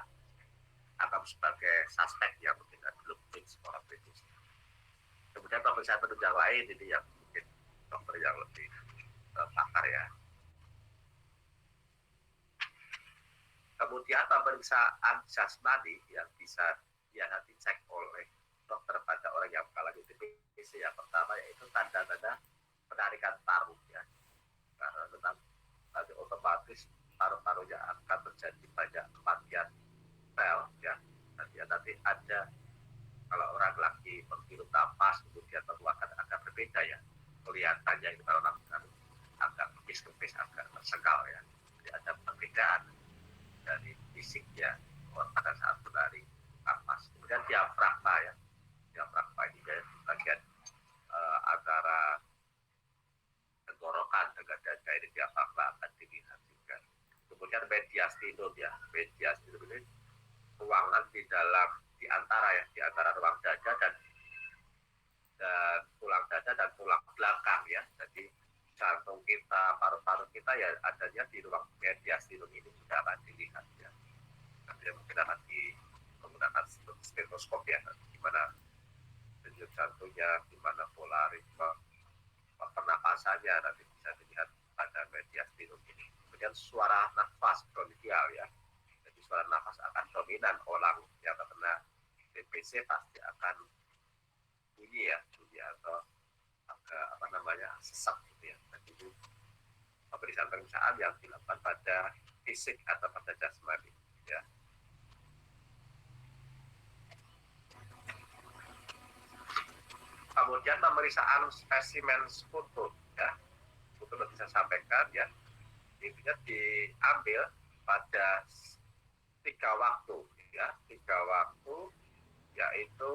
anggap sebagai suspek ya, mungkin belum fix orang kritis. Kemudian pemeriksaan penunjang lain ini yang mungkin dokter yang lebih pakar ya. Kemudian pemeriksaan jasmani yang bisa nanti cek oleh dokter pada orang yang mengalami TBC. Yang pertama yaitu tanda-tanda penarikan paru ya, karena memang nanti otomatis paru-parunya akan terjadi banyak kematian sel ya. Nanti ada, kalau orang lagi menghirup napas kemudian mengeluarkan agak berbeda ya, kelihatannya itu kalau agak kepis-kepis, agak tersengal ya, jadi ada perbedaan dari fisiknya pada saat menarik napas. Kemudian diafragma ya, diafragma ini ya, bagian antara tenggorokan dengan dada ini diafragma akan dilihat juga. Kemudian mediastinum ya, mediastinum ini ruangan di antara ruang dada dan tulang dada dan tulang belakang ya. Jadi jantung kita, paru-paru kita ya adanya di ruang mediastinum ini juga akan dilihat ya. Nanti mungkin akan menggunakan stetoskop ya, gimana denyut jantungnya, gimana polarisme pernapasannya, nanti bisa dilihat pada mediastinum ini. Kemudian suara nafas bronkial ya, jadi suara nafas akan dominan. Orang yang terkena TBC pasti akan bunyi atau agak sesak gitu ya. Jadi itu pemeriksaan yang dilakukan pada fisik atau pada jasmani ya. Kemudian pemeriksaan spesimen sputum ya, sputum bisa sampaikan ya, intinya diambil pada 3 waktu ya, 3 waktu, yaitu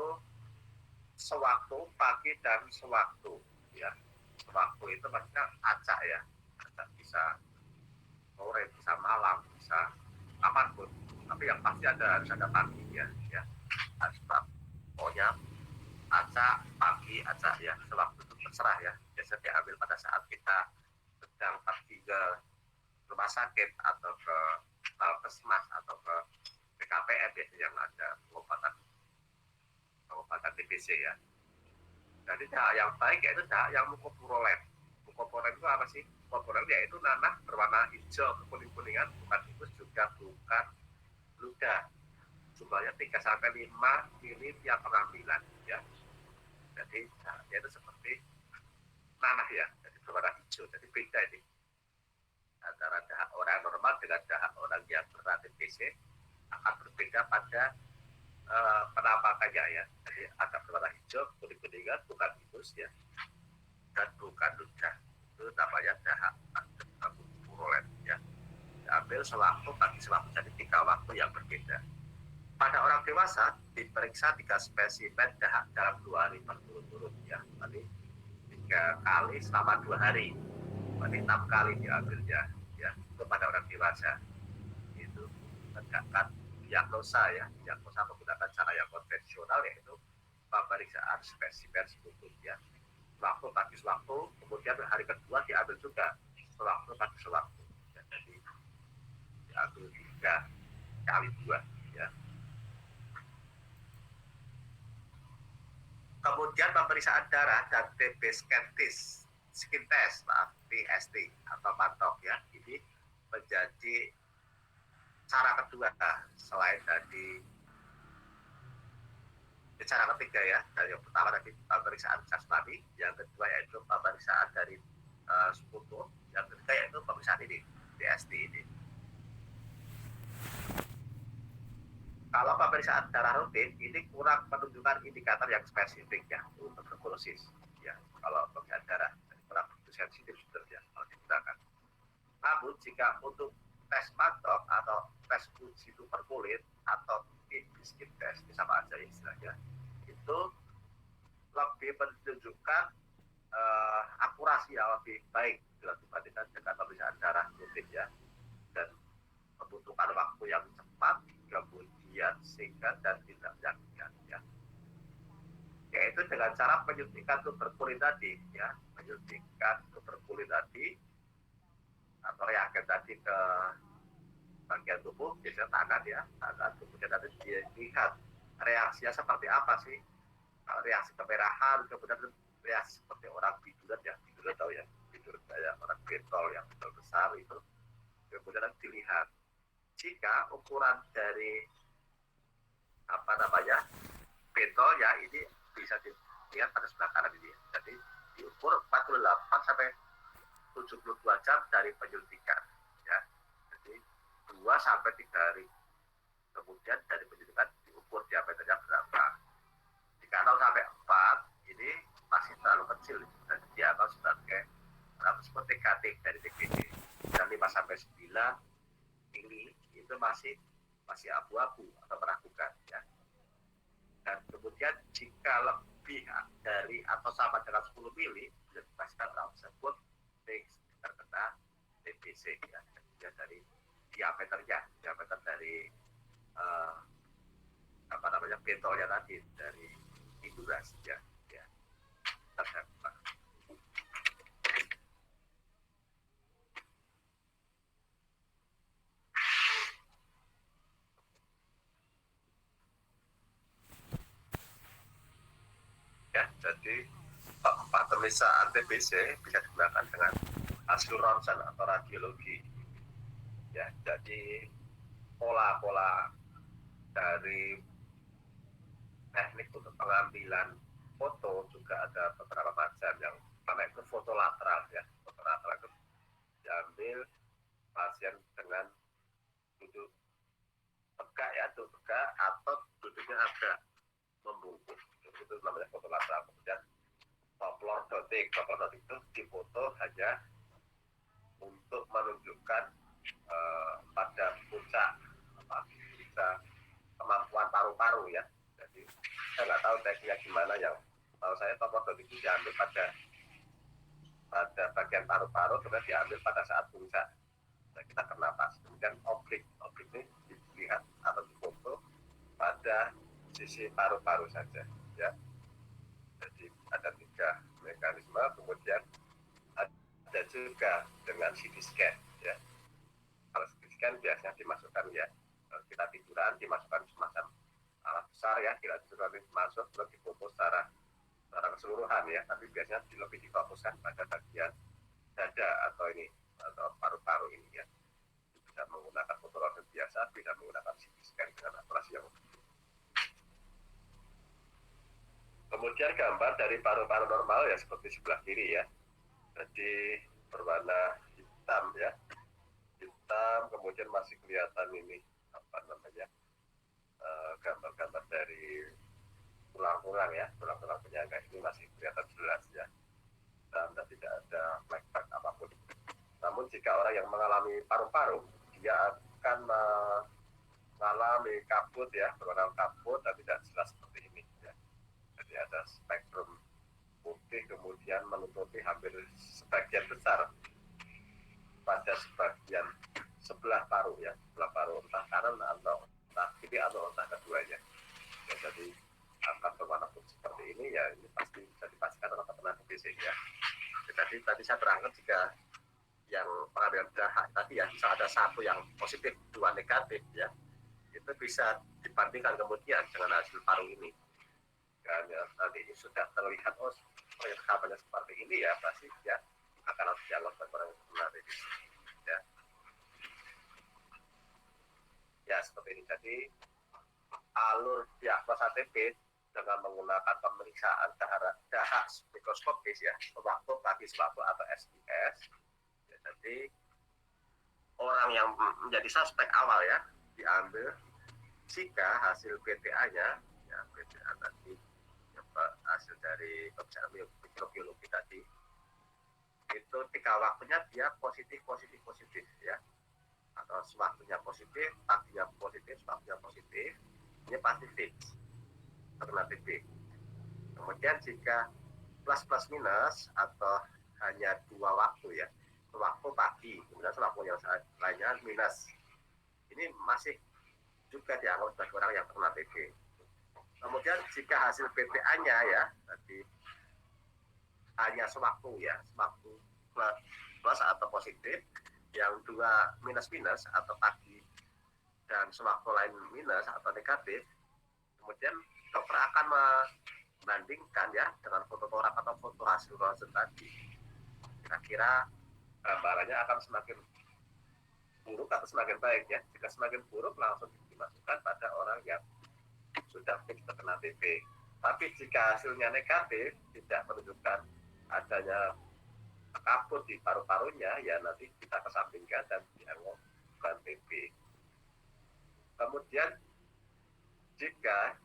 sewaktu pagi dan sewaktu ya. Sewaktu itu maksudnya acak ya, acak bisa sore, bisa malam, bisa kapanpun, tapi yang pasti harus ada pagi ya, pokoknya acak pagi, acak ya, sewaktu itu terserah ya. Biasanya diambil pada saat kita sedang pergi ke rumah sakit atau ke puskesmas atau ke PKPM biasanya yang ada pengobatan TBC ya. Jadi dahak yang baik yaitu dahak yang mukopurolen. Mukopurolen itu apa sih? Mukopurolen yaitu nanah berwarna hijau kekuning-kuningan, bukan tikus juga bukan ludah. Jumlahnya 3-5 mili tiap pengambilan ya. Jadi dahaknya itu seperti nanah ya, jadi berwarna hijau. Jadi beda ini. antara dahak orang normal dengan dahak orang yang berarti TBC akan berbeda pada penampakannya ya. Jadi ada berwarna hijau, kuning-kuningan, bukan minus ya, dan bukan ludah. Itu namanya dahak purulen ya. Diambil sewaktu pagi sewaktu, jadi 3 waktu yang berbeda. Pada orang dewasa diperiksa 3 spesimen dahak dalam 2 hari berturut-turut ya. Berarti 3 kali selama 2 hari. Berarti 6 kali diambilnya ya. Itu pada orang dewasa. Itu menegakkan diagnosa ya. Diagnosa menggunakan cara yang konvensional, yaitu pemeriksaan spesimen sekutu ya. Waktu pagi sewaktu, kemudian hari kedua diambil juga sewaktu pagi sewaktu. Ya, jadi diambil 3 kali 2 ya. Kemudian pemeriksaan darah dan TB skin test, maaf, TST atau patok ya. Ini menjadi cara kedua selain dari cara ketiga ya. Dari yang pertama tadi pemeriksaan jasmani, yang kedua yaitu pemeriksaan dari sekutu, yang ketiga yaitu pemeriksaan ini, TST ini. Kalau pemeriksaan darah rutin ini kurang menunjukkan indikator yang spesifik ya untuk tuberkulosis ya. Kalau pemeriksaan darah kurang sensitif sebenarnya kalau digunakan. Namun jika untuk tes patok atau tes uji tuberkulit atau skin test, sama aja istilahnya, itu lebih menunjukkan akurasi yang lebih baik bila dibandingkan dengan pemeriksaan darah rutin ya, dan membutuhkan waktu yang cepat, kemudian singkat dan tidak menyakitkan ya. Yaitu dengan cara penyuntikan tuberkulin tadi ya, penyuntikan tuberkulin tadi atau reagen tadi ke bagian tubuh, biasanya tangan ya, tangan, kemudian nanti dilihat reaksinya seperti apa sih, reaksi kemerahan, kemudian reaksi seperti orang biduran ya, biduran tahu ya, biduran kayak orang bentol yang besar itu, kemudian nanti dilihat jika ukuran dari bentol ya ini bisa dilihat pada sebelah kanan ini ya. Jadi diukur 48 sampai 72 jam dari penyuntikan ya. Jadi 2 sampai 3 hari kemudian dari penyuntikan diukur diameternya berapa. Jika 0 sampai 4 ini masih terlalu kecil dan dianggap sebagai disebut negatif dari TBC. Dan 5 sampai 9 ini itu masih abu-abu atau meragukan ya. Dan kemudian jika lebih dari atau sama dengan 10 mili, bisa dipastikan orang tersebut terkena TBC ya. Ya dari diameter dari bentolnya tadi, dari indurasinya ya. Terdapat. Ya, jadi pemeriksaan TBC bisa digunakan dengan hasil ronsen atau radiologi. Ya, jadi pola-pola dari teknik untuk pengambilan foto juga ada beberapa macam, yang pertama itu foto lateral ya. Foto lateral itu diambil pasien dengan duduk tegak ya, duduk tegak atau duduknya agak membungkuk. Itu namanya foto lateral. Kemudian Doppler dotik itu difoto hanya untuk menunjukkan pada puncak kemampuan paru-paru ya. Jadi saya nggak tahu tekniknya gimana, yang tahu saya Doppler dotik itu diambil pada bagian paru-paru, kemudian diambil pada saat puncak kita bernapas. Kemudian oblik ini dilihat atau difoto pada sisi paru-paru saja ya. Jadi ada 3 mekanisme. Kemudian ada juga dengan CT scan ya. Kalau CT scan biasanya dimasukkan ya, kita tiduran dimasukkan semacam alat besar ya, kita tiduran masuk terus difoto secara keseluruhan ya, tapi biasanya lebih difokuskan pada bagian dada atau paru-paru ini ya. Bisa menggunakan fotografi biasa, tidak menggunakan CT scan dengan akurasi yang kemudian gambar dari paru-paru normal ya, seperti sebelah kiri ya. Jadi berwarna hitam ya. hitam, kemudian masih kelihatan ini apa namanya gambar-gambar dari tulang-tulang ya, tulang-tulang penyangga ini masih kelihatan jelas ya, dan tidak ada flek-flek apapun. Namun jika orang yang mengalami paru-paru, dia akan mengalami kabut ya, berwarna kabut dan tidak jelas seperti ini ya. Jadi ada spektrum putih kemudian menutupi hampir sebagian besar pada sebagian sebelah paru ya, sebelah paru entah kanan atau entah kiri atau entah keduanya. Ya, jadi akan berwarna putih seperti ini ya, ini pasti bisa dipastikan oleh terkena TBC ya. Jadi tadi saya terangkan jika yang pengambilan darah tadi ya, bisa ada satu yang positif, dua negatif ya, itu bisa dibandingkan kemudian dengan hasil paru ini. Dan ya, nanti sudah terlihat oh kabarnya seperti ini ya, pasti ya akan harus dianggap sebagai orang yang terkena TBC ya. Ya seperti ini. Jadi alur diagnosis ATP dengan menggunakan pemeriksaan dahak mikroskopis ya, sewaktu pagi sewaktu atau SIS. Ya, jadi orang yang menjadi suspek awal ya diambil jika hasil PTA-nya ya, PTA tadi ya, hasil dari pemeriksaan mikrobiologi tadi itu 3 waktunya dia positif ya, atau sewaktunya positif, paginya positif, sewaktunya positif, ini pasti fix terkena TB. Kemudian jika plus minus atau hanya 2 waktu ya, waktu pagi kemudian waktu yang lainnya minus, ini masih juga dianggap sebagai orang yang terkena TB. Kemudian jika hasil PTA-nya ya tadi hanya sewaktu ya, sewaktu plus atau positif, yang 2 minus atau pagi dan sewaktu lain minus atau negatif, kemudian dokter akan membandingkan ya dengan foto torak atau foto hasil ronsen tadi. Kira-kira gambarannya akan semakin buruk atau semakin baik ya. Jika semakin buruk langsung dimasukkan pada orang yang sudah fix terkena TB. Tapi jika hasilnya negatif, tidak menunjukkan adanya kabut di paru-parunya, ya nanti kita kesampingkan dan dianggap bukan TB. Kemudian jika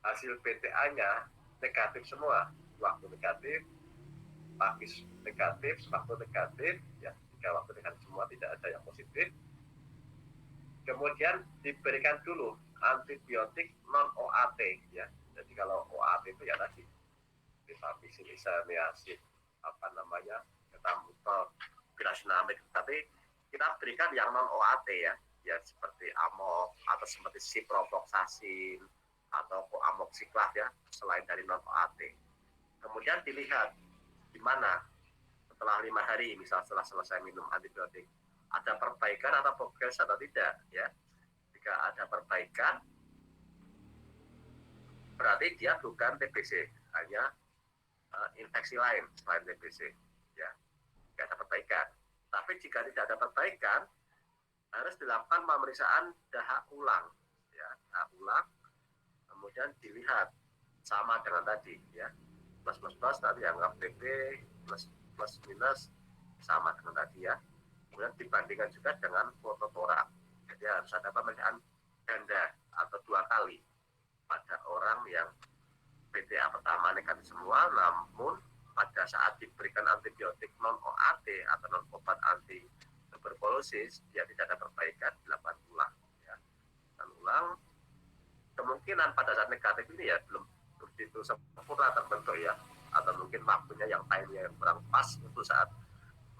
hasil PTA-nya negatif semua, waktu negatif, pagi negatif, waktu negatif, ya jika waktu negatif semua tidak ada yang positif, kemudian diberikan dulu antibiotik non OAT ya. Jadi kalau OAT itu ya tadi rifampicin, isoniazid, apa namanya, ketambutal, pirasinamid, tapi kita berikan yang non OAT ya seperti amok atau seperti ciprofloxacin atau amoxiclav ya, selain dari non OAT. Kemudian dilihat di mana setelah 5 hari misal setelah selesai minum antibiotik ada perbaikan atau progres atau tidak ya. Jika ada perbaikan berarti dia bukan TBC, hanya infeksi lain selain TBC ya, tidak ada perbaikan. Tapi jika tidak ada perbaikan harus dilakukan pemeriksaan dahak ulang ya, dahak ulang, kemudian dilihat sama dengan tadi ya, plus tadi anggap TB, plus minus sama dengan tadi ya. Kemudian dibandingkan juga dengan foto torak. Jadi harus ada pemeriksaan ganda atau 2 kali pada orang yang PTA pertama negatif semua, namun pada saat diberikan antibiotik non OAT atau non obat anti tuberkulosis dia tidak ada perbaikan, dilakukan ulang ya. Dan ulang kemungkinan pada saat negatif ini ya belum begitu sempurna terbentuk ya, atau mungkin waktunya yang time-nya kurang pas untuk saat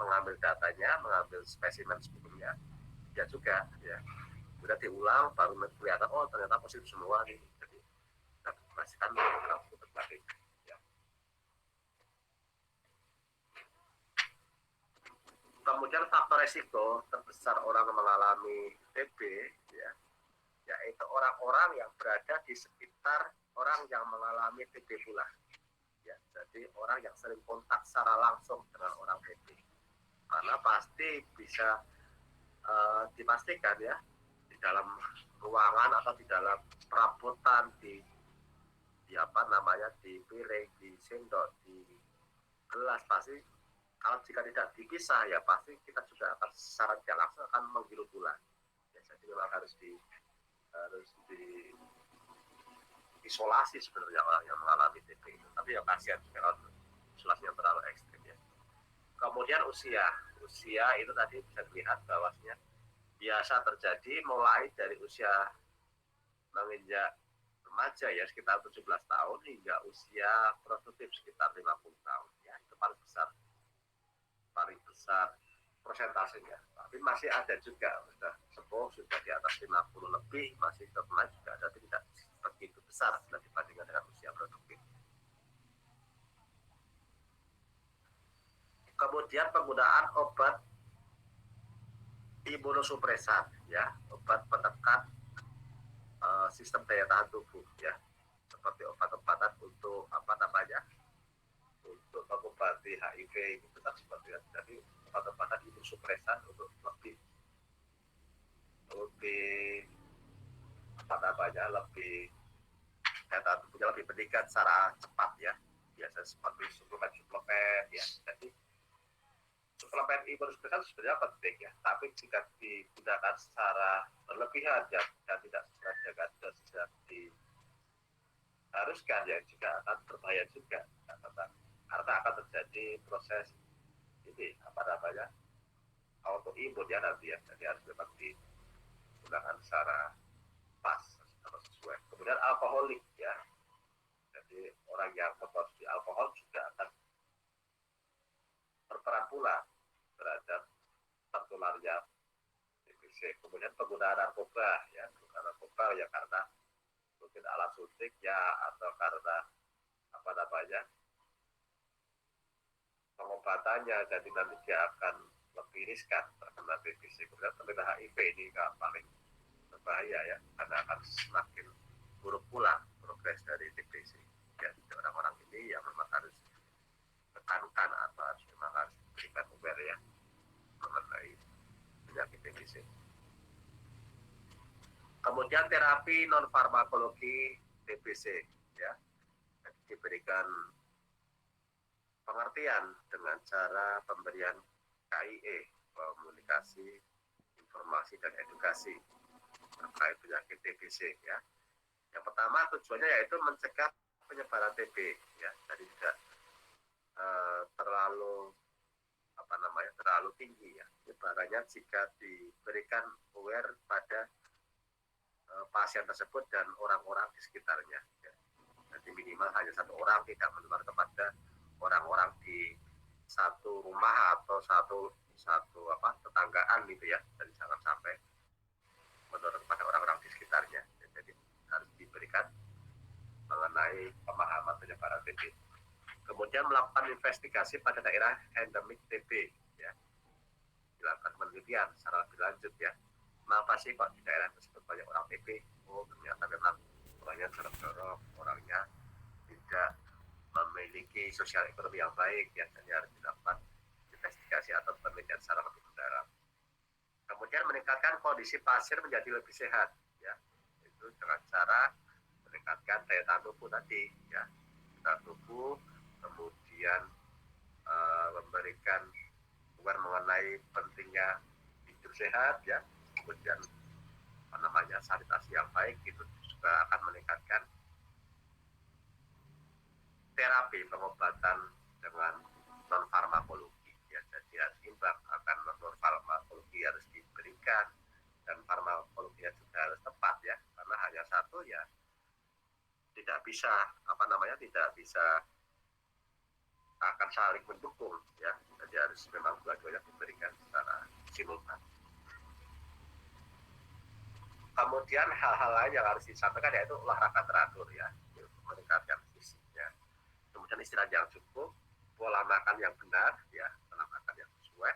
mengambil datanya, mengambil spesimen sebelumnya ya juga ya. Sudah diulang baru kelihatan oh ternyata positif semua nih. Jadi kita pastikan langsung terbalik ya. Kemudian faktor resiko terbesar orang mengalami TB ya, yaitu orang-orang yang berada di sekitar orang yang mengalami TB pula ya. Jadi orang yang sering kontak secara langsung dengan orang TB, karena pasti bisa dipastikan ya di dalam ruangan atau di dalam perabotan, di apa namanya, di piring, di sendok, di gelas, pasti Kalau jika tidak dipisah ya pasti kita juga akan secara tidak langsung akan menghirup bulan. Ya, jadi memang harus di isolasi sebenarnya orang yang mengalami TB itu. Tapi ya kasihan juga kalau isolasinya terlalu ekstrim ya. Kemudian usia itu tadi bisa dilihat bahwasanya biasa terjadi mulai dari usia menginjak remaja ya sekitar 17 tahun hingga usia produktif sekitar 50 tahun ya, itu paling besar persentasenya. Tapi masih ada juga sudah sepuh, sudah di atas 50 lebih masih terkena juga ada, tapi tidak begitu besar bila dibandingkan dengan usia produktif. Kemudian penggunaan obat imunosupresan ya, obat penekan sistem daya tahan tubuh ya, seperti obat-obatan untuk apa namanya, untuk mengobati HIV itu kan seperti itu. Jadi obat-obatan imunosupresan untuk lebih apa namanya, lebih daya tahan tubuhnya lebih meningkat secara cepat ya, biasa seperti suplemen ya. Jadi suplemen imunosupresan sebenarnya penting ya, tapi jika digunakan secara berlebihan ya, dan tidak sesuai dengan diharuskan ya juga akan berbahaya juga, karena akan terjadi proses ini apa namanya, autoimun ya nanti ya. Jadi harus memang digunakan secara pas atau sesuai. Kemudian alkoholik ya, jadi orang yang mengkonsumsi alkohol juga akan berperan pula terhadap tertularnya TBC. Kemudian penggunaan narkoba ya, ya karena mungkin alat suntik ya, atau karena apa namanya, pengobatannya, jadi nanti dia akan lebih riskan terkena TBC. Kemudian terkena HIV ini paling berbahaya ya, karena akan semakin buruk pula progres dari TBC ya. Orang-orang ini yang memang harus tekankan atau memang harus diberikan aware ya mengenai penyakit TBC. Kemudian terapi non farmakologi TBC ya, jadi diberikan pengertian dengan cara pemberian KIE, komunikasi, informasi dan edukasi terkait penyakit TBC ya. Yang pertama tujuannya yaitu mencegah penyebaran TB ya, jadi tidak terlalu apa namanya, terlalu tinggi ya penyebarannya jika diberikan aware pada pasien tersebut dan orang-orang di sekitarnya ya. Jadi minimal hanya satu orang, tidak menular kepada orang-orang di satu rumah atau satu apa tetanggaan gitu ya, dan jangan sampai menular kepada orang-orang di sekitarnya ya. Jadi harus diberikan mengenai pemahaman penyebaran TB. Kemudian melakukan investigasi pada daerah endemik TB ya, dilakukan penelitian secara lebih lanjut ya, kenapa sih kok di daerah tersebut banyak orang TB. Oh ternyata memang orangnya jorok-jorok, orangnya tidak memiliki sosial ekonomi yang baik ya, jadi harus dilakukan investigasi atau penelitian secara lebih mendalam. Kemudian meningkatkan kondisi pasien menjadi lebih sehat ya, itu dengan cara meningkatkan daya tahan tubuh tadi ya, daya tahan tubuh, kemudian memberikan aware mengenai pentingnya hidup sehat ya, kemudian apa namanya, sanitasi yang baik, itu juga akan meningkatkan terapi pengobatan dengan non farmakologi ya. Jadi harus imbang, akan non farmakologi harus diberikan dan farmakologinya juga harus tepat ya, karena hanya satu ya tidak bisa apa namanya, tidak bisa akan saling mendukung ya. Jadi harus memang dua-duanya diberikan secara simultan. Kemudian hal-hal lain yang harus disampaikan yaitu olahraga teratur ya, meningkatkan fisiknya. Kemudian istirahat yang cukup, pola makan yang benar ya, pola makan yang sesuai.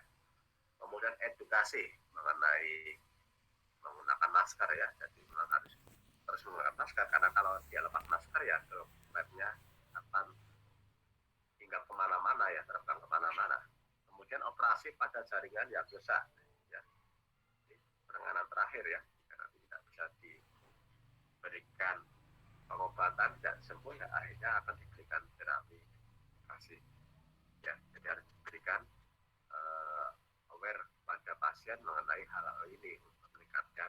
Kemudian edukasi mengenai menggunakan masker ya, jadi memang harus terus menggunakan masker, karena kalau dia lepas masker ya dropletnya akan hingga kemana-mana ya, terbang kemana-mana. Kemudian operasi pada jaringan yang rusak ya, penanganan terakhir ya, karena tidak bisa diberikan pengobatan tidak sembuh ya, akhirnya akan diberikan terapi kasih ya. Jadi harus memberikan aware pada pasien mengenai hal-hal ini untuk meningkatkan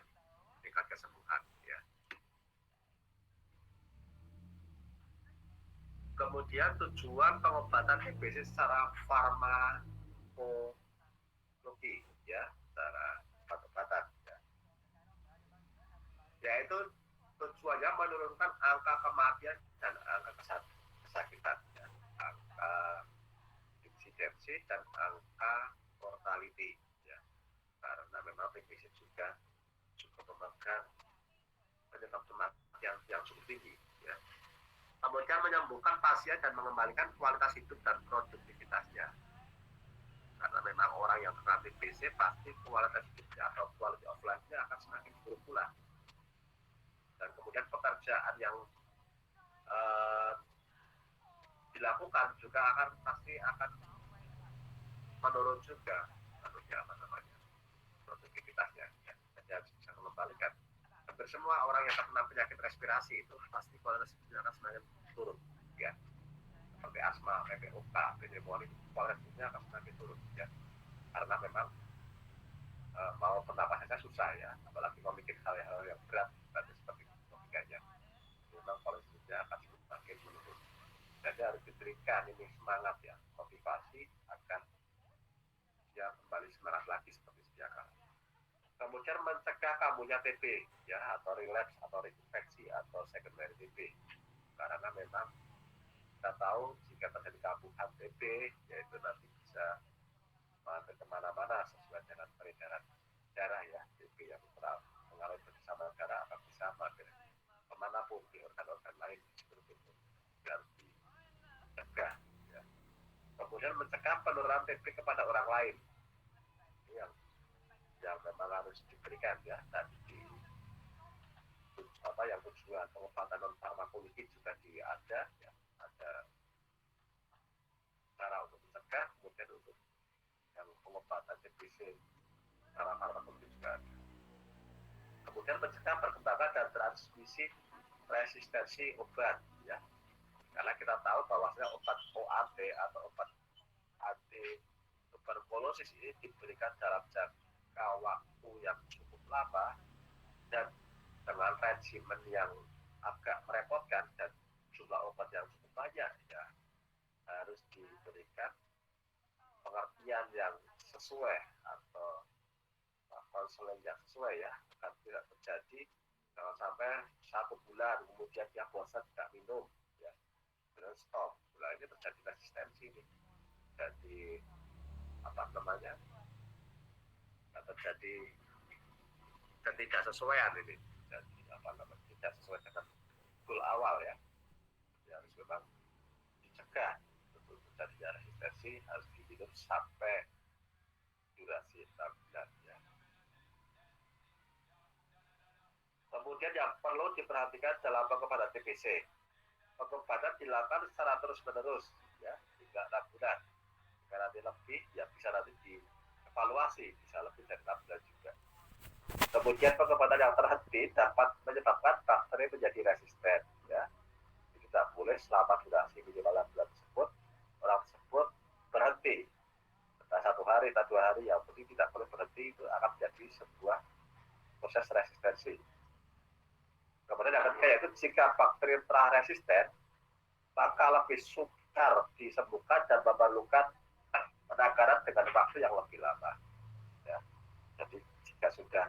tingkat kesembuhan ya. Kemudian tujuan pengobatan TBC secara farmakologi ya, secara obat-obatan ya. Yaitu tujuannya menurunkan angka kematian dan angka kesakitan ya. Angka insidensi dan angka mortality ya. Karena memang TBC juga memegang penyebab kematian yang cukup tinggi ya. Kemudian menyembuhkan pasien dan mengembalikan kualitas hidup dan produktivitasnya. Karena memang orang yang terkena TBC pasti kualitas hidupnya atau quality of life-nya akan semakin buruk pula. Dan kemudian pekerjaan yang dilakukan juga pasti akan menurun juga produktivitasnya. Jadi harus bisa mengembalikan. Hampir semua orang yang terkena penyakit respirasi itu pasti kualitas hidupnya akan semakin turun ya. Seperti asma, PPOK, pneumonia, kualitas hidupnya akan semakin turun ya. Karena memang mau pernapasannya susah ya, apalagi memikir hal-hal yang berat seperti logikanya. Memang kualitas hidupnya akan semakin menurun. Jadi harus diberikan ini semangat ya, motivasi agar dia kembali semangat lagi seperti sedia kala. Kemudian mencegah kambuhnya TB ya, atau relapse atau reinfeksi atau secondary TB. Karena memang kita tahu jika terjadi kambuhan TB yaitu nanti bisa mengalir kemana-mana sesuai dengan peredaran darah ya. TB yang mengalir bersama darah akan bisa mengalir kemanapun di organ-organ lain seperti itu. Harus dicegah ya. Kemudian mencegah penularan TB kepada orang lain. Ini yang memang harus diberikan ya. Tadi yang tujuan pengobatan non farmakologi juga ada ya, ada cara untuk mencegah, kemudian untuk yang pengobatan TBC secara farmakologi juga ada. Kemudian mencegah perkembangan dan transmisi resistensi obat ya, karena kita tahu bahwasanya obat OAT atau obat anti tuberkulosis ini diberikan dalam jangka waktu yang cukup lama dan dengan regimen yang agak merepotkan dan jumlah obat yang cukup banyak ya, harus diberikan pengertian yang sesuai atau konseling yang sesuai ya, agar tidak terjadi jangan sampai 1 bulan kemudian dia bosan tidak minum ya, terus stop. Nah ini terjadi resistensi nih, jadi terjadi ketidaksesuaian ini, jadi tidak sesuai dengan goal awal ya. Harus memang dicegah untuk terjadinya resistensi, harus diminum sampai durasi 6 bulan ya. Kemudian yang perlu diperhatikan dalam pengobatan TBC, pengobatan dilakukan secara terus-menerus ya, hingga 6 bulan. Jika nanti lebih ya bisa nanti dievaluasi, bisa lebih dari 6 bulan juga. Kemudian pengobatan yang terhenti dapat menyebabkan bakteri menjadi resisten ya. Jadi tidak boleh selama durasi minimal 6 bulan tersebut orang tersebut berhenti. Entah 1 hari atau 2 hari, yang penting tidak boleh berhenti, itu akan menjadi sebuah proses resistensi. Kemudian yang ketiga yaitu jika bakteri telah resisten, maka lebih sukar disembuhkan dan memerlukan penanganan dengan waktu yang lebih lama. Ya. Jadi jika sudah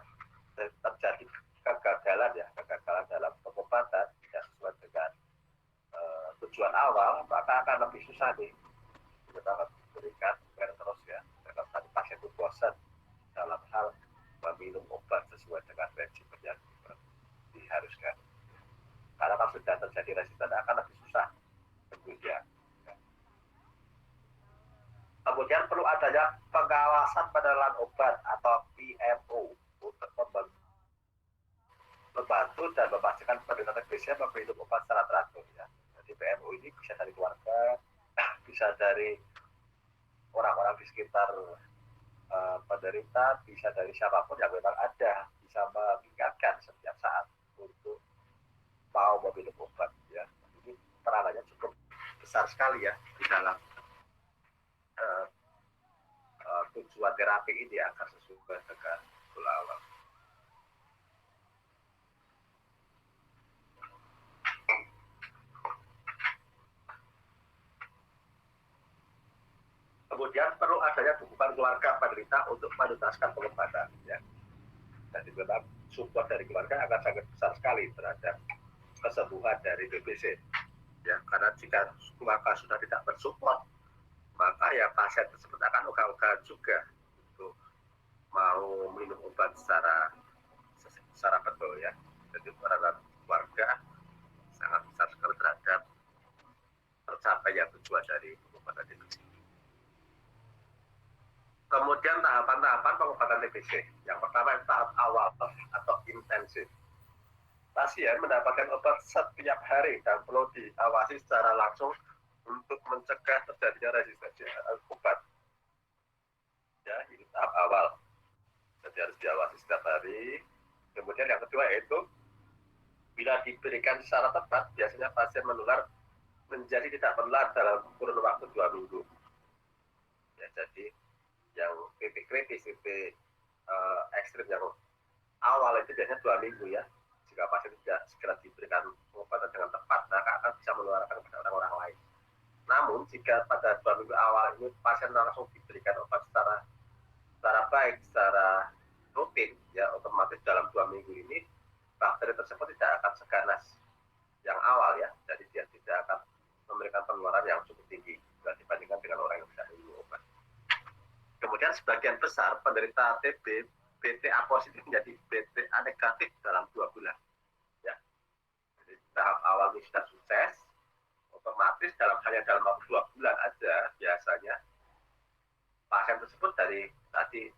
terjadi kegagalan dalam pengobatan tidak sesuai dengan tujuan awal, maka akan lebih susah nih. Kita akan diberikan terus ya, karena tadi pasien itu bosan dalam hal meminum obat sesuai dengan regimen yang diharuskan. Karena kalau sudah terjadi resisten akan lebih susah sembuhnya. Kemudian perlu adanya pengawasan penerapan obat atau PMO untuk membantu dan memastikan penderita TBC meminum obat secara teratur ya. Jadi PMO ini bisa dari keluarga, bisa dari orang-orang di sekitar penderita, bisa dari siapapun yang memang ada, bisa mengingatkan setiap saat untuk mau meminum obat ya. Ini peranannya cukup besar sekali ya di dalam tujuan terapi ini agar sesuai dengan goal awal. Kemudian perlu adanya dukungan keluarga penderita untuk menuntaskan pengobatan. Ya. Jadi memang support dari keluarga akan sangat besar sekali terhadap kesembuhan dari TBC. Ya, karena jika keluarga sudah tidak bersupport, maka ya pasien tersebut akan ogah-ogahan juga untuk mau minum obat secara betul ya. Jadi peran keluarga sangat besar sekali terhadap tercapainya tujuan dari pengobatan TBC. Kemudian tahapan-tahapan pengobatan TBC. Yang pertama tahap awal atau intensif. Pasien mendapatkan obat setiap hari dan perlu diawasi secara langsung untuk mencegah terjadinya resistensi obat. Ya, ini tahap awal. Jadi harus diawasi setiap hari. Kemudian yang kedua yaitu bila diberikan secara tepat, biasanya pasien menjadi tidak menular dalam kurun waktu 2 minggu. Ya, jadi yang titik kritis, titik ekstrim yang awal itu biasanya 2 minggu ya. Jika pasien tidak segera diberikan pengobatan dengan tepat, maka akan bisa menularkan kepada orang-orang lain. Namun jika pada 2 minggu awal ini pasien langsung diberikan obat secara baik, secara rutin, ya otomatis dalam 2 minggu ini bakteri tersebut tidak akan seganas yang awal ya. Jadi dia tidak akan memberikan penularan yang cukup tinggi dibandingkan dengan orang yang tidak minum obat. Kemudian sebagian besar penderita TB BTA positif menjadi BTA negatif dalam 2 bulan. Ya. Jadi tahap awal ini sudah sukses, otomatis hanya dalam waktu 2 bulan aja biasanya pasien tersebut dari tadi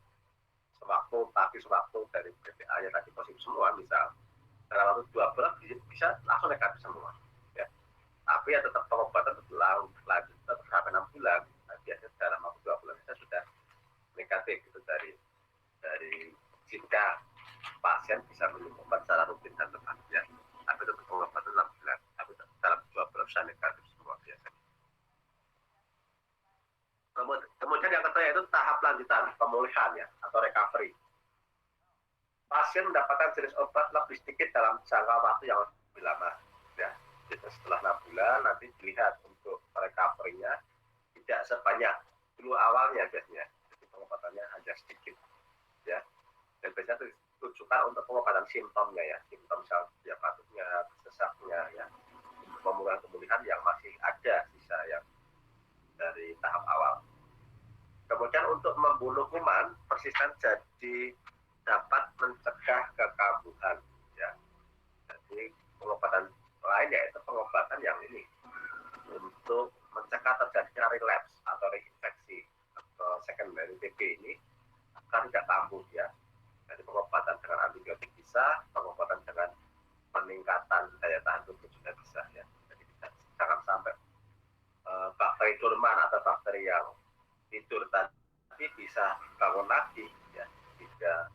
sewaktu dari BTA-nya tadi positif semua, misal dalam waktu 2 bulan bisa langsung negatif semua. Ya. Tapi ya tetap pengobatan lanjut tetap sampai 6 bulan. Nah, biasanya dalam waktu 2 bulan kita sudah negatif itu dari jika pasien bisa minum obat secara rutin dan tepat ya. Tapi itu pengobatan 6 bulan, tapi dalam 2 bulan sudah negatif semua biasanya. Kemudian yang kedua yaitu tahap lanjutan pemulihan ya atau recovery. Pasien mendapatkan jenis obat lebih sedikit dalam jangka waktu yang lebih lama ya. Jadi setelah 6 bulan nanti dilihat untuk recovery-nya tidak sebanyak dulu awalnya biasanya. Pengobatannya hanya sedikit ya, dan biasanya ditujukan untuk pengobatan simptomnya ya, simptom misalnya batuknya, sesaknya ya, untuk pemulihan yang masih ada sisa yang dari tahap awal. Kemudian untuk membunuh kuman persisten jadi dapat mencegah kekambuhan ya. Jadi pengobatan lain yaitu pengobatan yang ini untuk mencegah terjadinya relapse atau reinfeksi secondary TB ini akan tidak kambuh ya. Jadi pengobatan dengan antibiotik bisa, pengobatan dengan peningkatan daya tahan tubuh juga bisa ya. Jadi jangan sampai bakteri dorman atau bakteri yang tidur tadi bisa bangun lagi ya jika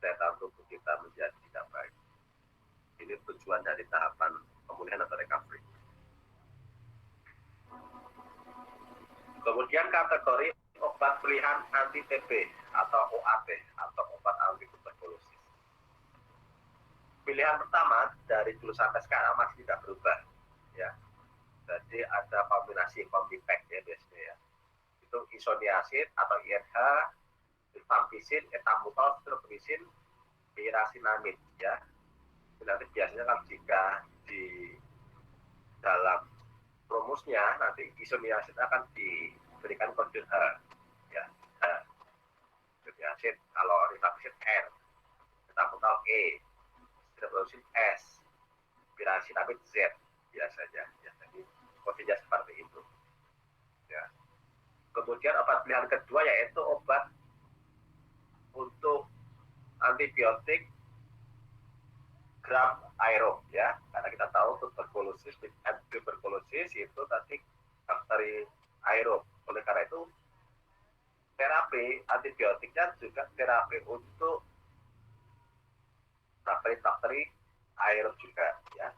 daya tahan tubuh kita menjadi tidak baik. Ini tujuan dari tahapan pemulihan atau recovery. Kemudian kategori obat pilihan anti-TB atau OAT atau obat anti tuberkulosis. Pilihan pertama dari dulu sampai sekarang masih tidak berubah ya. Jadi ada kombinasi kombipack ya biasanya ya. Itu isoniazid atau INH, rifampicin, etambutol, streptomycin, pirasinamid ya. Nanti biasanya kan jika di dalam rumusnya nanti isoniazid akan diberikan kode H ya, H. Isoniazid kalau rifampicin R, etambutol E, streptomycin S, pirasinamid Z biasanya ya. Jadi kodenya seperti itu ya. Kemudian obat pilihan kedua yaitu obat untuk antibiotik gram aerob ya, karena kita tahu tuberkulosis itu tadi bakteri aerob. Oleh karena itu terapi antibiotiknya juga terapi untuk bakteri aerob juga ya,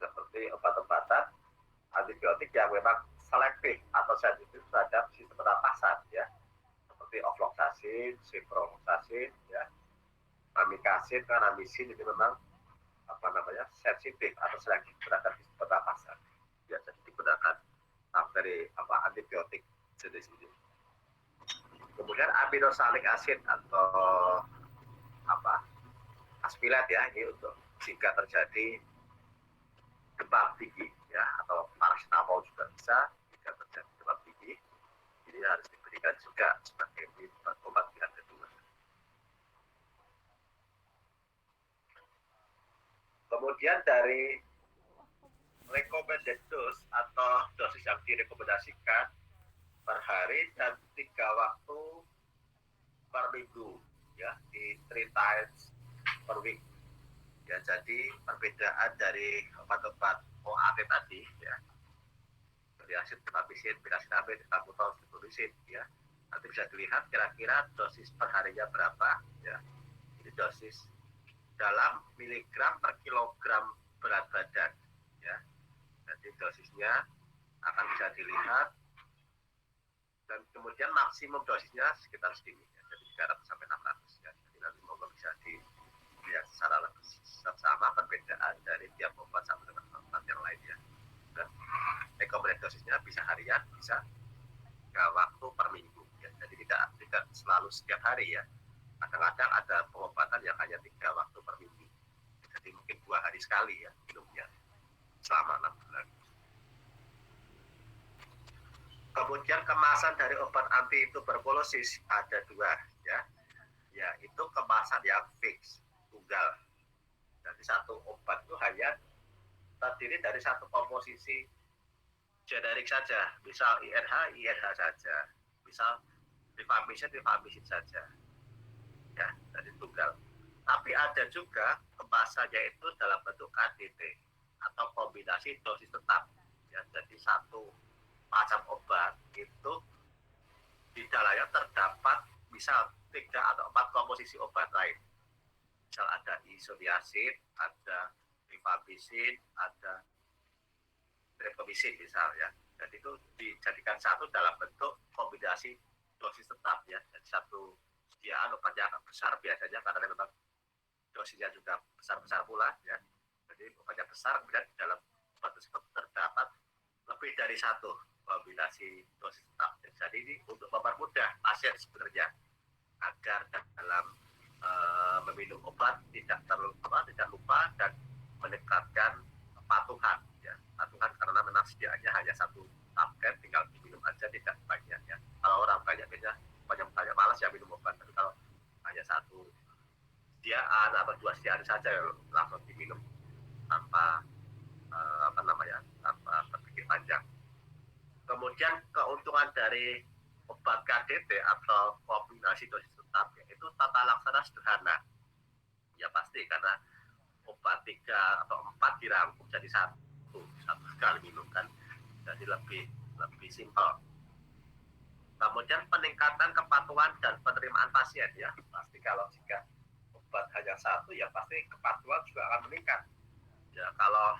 seperti obat-obatan antibiotik yang memang selektif atau sensitif terhadap sistem pernapasan ya, seperti seperti ofloxacin, ciprofloxacin, ya, amikacin, kanamisin ini memang sensitif atau selektif terhadap pernapasan. Ya, jadi digunakan dari antibiotik jenis ini. Kemudian aminosalic acid atau aspilat ya, ini untuk jika terjadi demam tinggi ya, atau paracetamol juga bisa jika terjadi demam tinggi. Ini harus diberikan juga sebagai obat pilihan kedua. Kemudian dari recommended dose atau dosis yang direkomendasikan per hari dan 3 waktu per minggu ya, di 3 times per week. Ya, jadi perbedaan dari obat-obat OAT tadi ya, asid, rifampicin, pirasinamid, salbutamol, ciprofloxacin ya. Nanti bisa dilihat kira-kira dosis per harinya berapa ya. Ini dosis dalam miligram per kilogram berat badan ya. Jadi dosisnya akan bisa dilihat dan kemudian maksimum dosisnya sekitar segini ya. Jadi 300 sampai 600 ya. Jadi nanti moga bisa dilihat secara lebih sama perbedaan dari tiap obat satu dengan obat yang lainnya. Dan rekomendasi dosisnya bisa harian, bisa 3 waktu per minggu ya. Jadi tidak selalu setiap hari ya. Kadang-kadang ada pengobatan yang hanya 3 waktu per minggu. Jadi mungkin 2 hari sekali ya minumnya selama 6 bulan. Kemudian kemasan dari obat anti tuberkulosis ada 2 ya. Yaitu kemasan yang fix, tunggal. Jadi satu obat itu hanya terdiri dari satu komposisi generik saja, misal INH saja, misal rifampicin saja. Ya, dari tunggal. Tapi ada juga kemasannya itu dalam bentuk KDT atau kombinasi dosis tetap. Ya, jadi satu macam obat itu di dalamnya terdapat misal 3 atau 4 komposisi obat lain. Misal ada isoniazid, ada rifampicin, ada streptomycin misalnya. Dan itu dijadikan satu dalam bentuk kombinasi dosis tetap ya. Jadi satu sediaan obatnya agak besar biasanya karena memang dosisnya juga besar-besar pula ya. Jadi obatnya besar, kemudian di dalam obat tersebut terdapat lebih dari satu kombinasi dosis tetap. Jadi ini untuk mempermudah pasien sebenarnya agar dalam meminum obat tidak lupa dan meningkatkan kepatuhan ya. Patuhan karena memang sediaannya hanya satu tablet, tinggal diminum aja, tidak banyak ya. Kalau orang banyak malas ya minum obat, tapi kalau hanya satu sediaan atau 2 sediaan saja langsung diminum tanpa tanpa berpikir panjang. Kemudian keuntungan dari obat KDT atau kombinasi dosis tetap yaitu tata laksana sederhana. Ya pasti karena obat 3 atau 4 dirangkum jadi satu kali minum kan, jadi lebih simpel. Kemudian peningkatan kepatuhan dan penerimaan pasien ya, pasti kalau jika obat hanya satu ya pasti kepatuhan juga akan meningkat. Ya kalau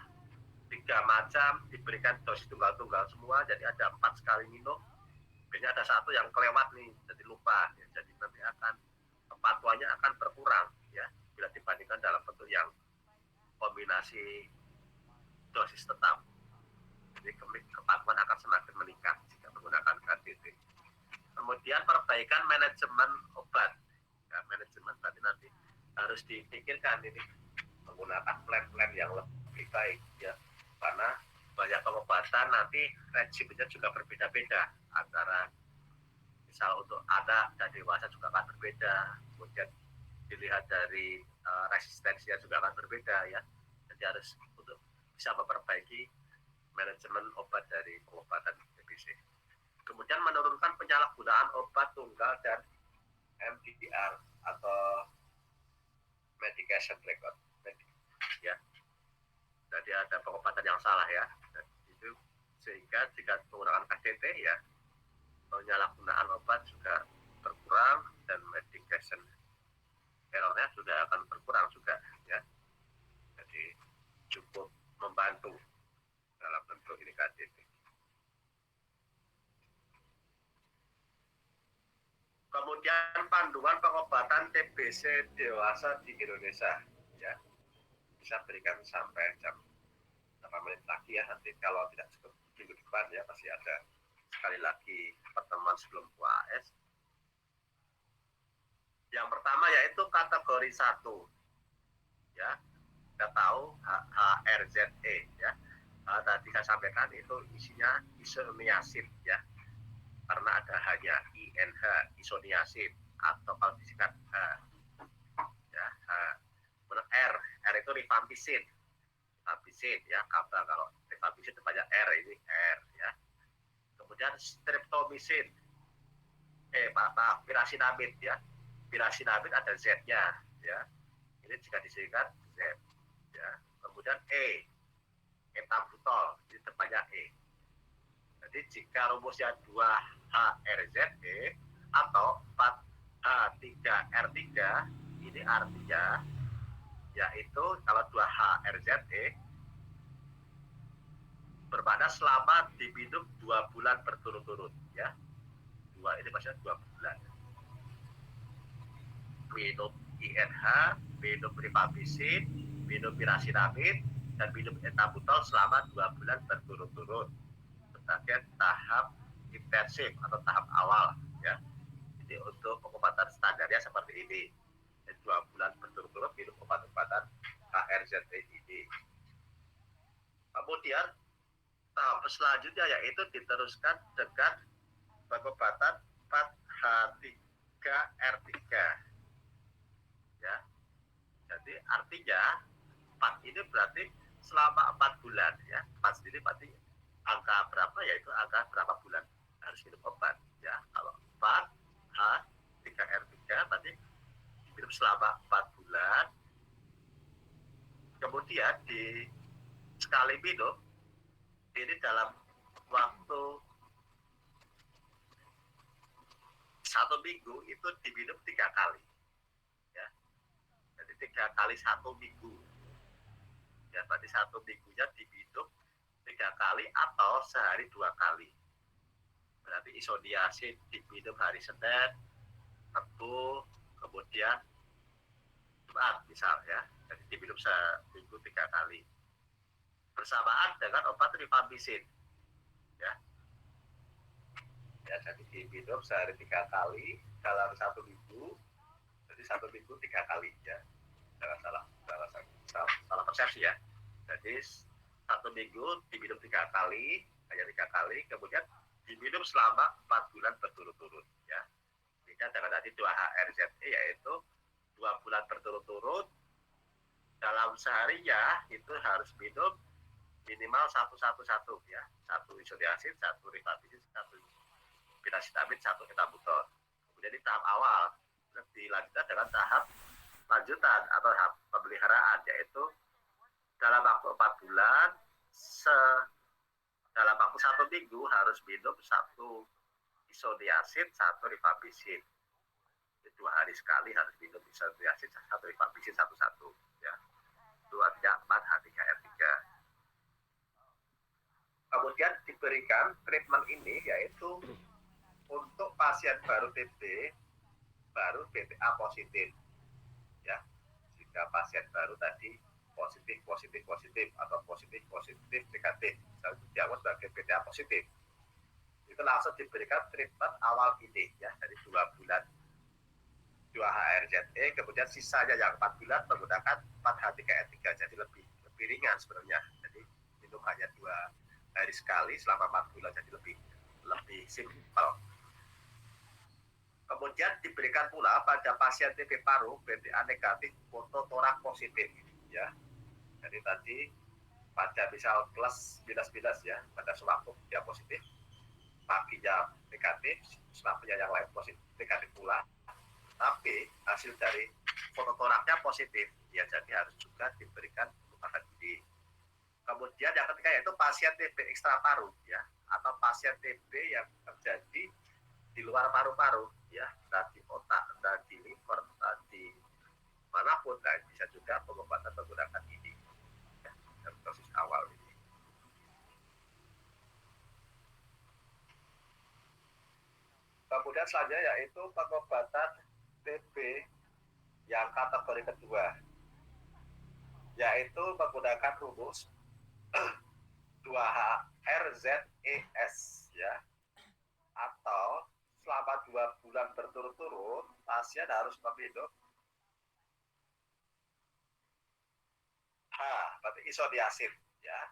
3 macam diberikan dosis tunggal-tunggal semua, jadi ada 4 sekali minum, biasanya ada satu yang kelewat nih, jadi lupa. Ya, jadi nanti kepatuhannya akan berkurang ya bila dibandingkan dalam bentuk yang kombinasi dosis tetap. Jadi kepatuhan akan semakin meningkat jika menggunakan KDT. Kemudian perbaikan manajemen obat. Ya, manajemen berarti nanti harus dipikirkan ini menggunakan plan-plan yang lebih baik ya. Karena banyak pengobatan nanti regimennya juga berbeda-beda antara misal untuk anak dan dewasa juga akan berbeda, kemudian dilihat dari resistensinya juga akan berbeda ya. Jadi harus untuk bisa memperbaiki manajemen obat dari pengobatan TBC. Kemudian menurunkan penyalahgunaan obat tunggal dan MDR atau medication record ya. Jadi ada pengobatan yang salah ya. Dan itu sehingga jika menggunakan KDT ya penyalahgunaan obat juga berkurang dan medication errornya juga akan berkurang juga ya. Jadi cukup membantu dalam bentuk ini KDT. Kemudian panduan pengobatan TBC dewasa di Indonesia, ya, bisa berikan sampai jam 8 menit lagi ya, nanti kalau tidak cukup minggu depan ya masih ada sekali lagi pertemuan sebelum UAS. Yang pertama yaitu kategori 1, ya, kita tahu HRZE, ya, tadi saya sampaikan itu isinya isoniazid, ya, karena ada hanya INH, isoniazid, atau kalau disingkat H, ya, H. R, R itu rifampicin, ya, kalau rifampicin itu banyak R, ini R, ya. Kemudian streptomycin, pirasinamid, ya, pirasinamid ada Z-nya, ya, ini jika disingkat Z, ya. Kemudian etabutol, ini banyak E. Jadi jika rumusnya 2HRZE atau 4H3R3, ini artinya yaitu kalau 2HRZE bermakna selama diminum 2 bulan berturut-turut, ya. 2 ini maksudnya 2 bulan. Minum INH, minum rifampicin, minum pirasinamid, dan minum etabutol selama 2 bulan berturut-turut sebagai tahap intensif atau tahap awal, ya. Jadi untuk pengobatan standarnya seperti ini, 2 bulan berturut-turut minum obat-obatan HRZE ini. Kemudian tahap selanjutnya yaitu diteruskan dengan pengobatan 4H3R3, ya. Jadi artinya 4 ini berarti selama 4 bulan, ya. 4 sendiri berarti angka berapa, yaitu angka berapa bulan harus minum obat, ya. Kalau 4H3R3 berarti minum selama 4 bulan. Kemudian di sekali minum ini dalam waktu 1 minggu itu diminum 3 kali, ya. Jadi 3 kali 1 minggu, ya, berarti 1 minggunya diminum 3 kali atau sehari 2 kali. Berarti isoniazid diminum hari Senin, Rabu, kemudian Jumat misal, ya. Jadi diminum seminggu 3 kali bersamaan dengan obat rifampicin, ya. Ya, jadi diminum sehari 3 kali dalam 1 minggu, jadi 1 minggu 3 kali, ya. Jangan salah persepsi, ya. Jadi 1 minggu diminum 3 kali, hanya 3 kali, kemudian diminum selama 4 bulan berturut-turut, ya. Beda dengan tadi 2HRZE yaitu 2 bulan berturut-turut, dalam seharinya itu harus minum minimal 1, ya. 1 isoniazid, 1 rifampicin, 1 pirasinamid, 1 etabutol. Kemudian di tahap awal dilanjutkan dengan tahap lanjutan atau tahap pemeliharaan, yaitu dalam waktu 4 bulan dalam waktu 1 minggu harus minum 1 isoniazid, 1 rifampicin. 2 hari sekali harus minum isoniazid, 1 rifampicin, 1, ya. 4H3R3. Kemudian diberikan treatment ini yaitu untuk pasien baru TB, baru BTA positif, ya. Jika pasien baru tadi positif atau positif negatif, misalnya dianggap sebagai BTA positif, itu langsung diberikan treatment awal ini, ya, dari 2 bulan 2HRZE, kemudian sisanya yang 4 bulan menggunakan 4H3R3, jadi lebih ringan sebenarnya. Jadi minum hanya 2 hari sekali selama 4 bulan, jadi lebih simpel. Kemudian diberikan pula pada pasien TB paru BTA negatif fototorak positif, ya. Jadi tadi pada misal plus minus, ya, pada swab dia positif, paginya negatif, swabnya yang lain positif negatif pula, tapi hasil dari fototoraknya positif, ya, jadi harus juga diberikan pengobatan ini. Kemudian yang ketiga yaitu pasien TB ekstra paru, ya, atau pasien TB yang terjadi di luar paru-paru, ya, di otak, di liver, di manapun, dan bisa juga pengobatan menggunakan ini, ya, dalam dosis awal ini. Kemudian selanjutnya yaitu pengobatan TB yang kategori kedua, yaitu menggunakan rumus 2HRZES ya, atau selama 2 bulan berturut-turut pasien harus meminum H berarti isoniazid ya,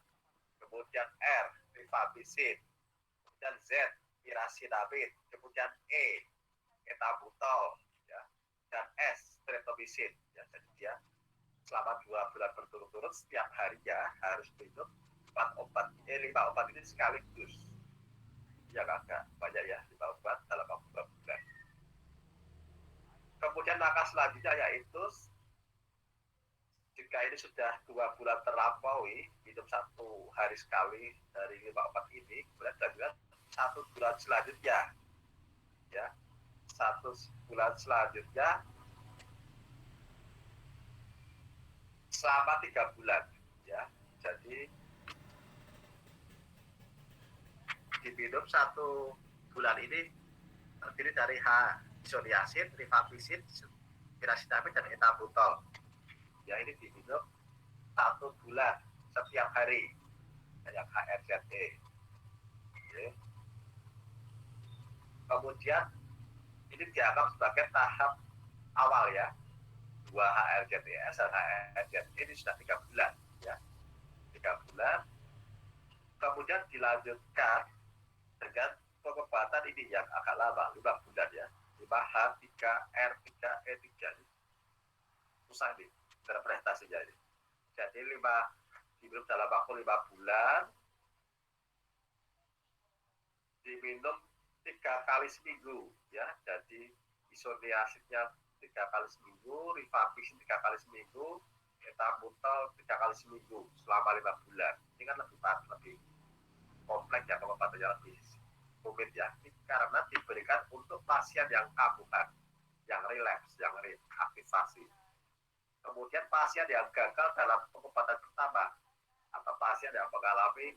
kemudian R rifampicin, kemudian Z pirasinamid, kemudian E etabutol ya, dan S streptomycin ya. Jadi dia selama 2 bulan berturut-turut setiap harinya harus minum 5 obat ini sekaligus ya, agak banyak ya, 5 obat dalam waktu 2 bulan. Kemudian langkah selanjutnya yaitu jika ini sudah 2 bulan terlampaui, minum 1 hari sekali dari 5 obat ini, kemudian dilanjutkan 1 bulan selanjutnya ya, 1 bulan selanjutnya selama 3 bulan ya. Jadi diminum 1 bulan ini terdiri dari H isoniazid, rifampicin, pirasinamid, dan etabutol ya. Ini diminum 1 bulan setiap hari yang HRZE ya. Kemudian ini dianggap sebagai tahap awal ya, 2 HRZES dan HRZE ini sudah 3 bulan ya, 3 bulan. Kemudian dilanjutkan dengan pengobatan ini yang agak lama, 5 bulan ya, 5H3R3E3 ini susah nih interpretasinya ini. Jadi 5 diminum dalam waktu 5 bulan, diminum 3 kali seminggu ya. Jadi isoniazidnya 3 kali seminggu, rifampicin 3 kali seminggu, etabutol 3 kali seminggu selama 5 bulan. Ini kan lebih kompleks ya, pengobatannya lebih rumit ya. Ini karena diberikan untuk pasien yang kambuhan, yang relapse, yang reaktivasi. Kemudian pasien yang gagal dalam pengobatan pertama atau pasien yang mengalami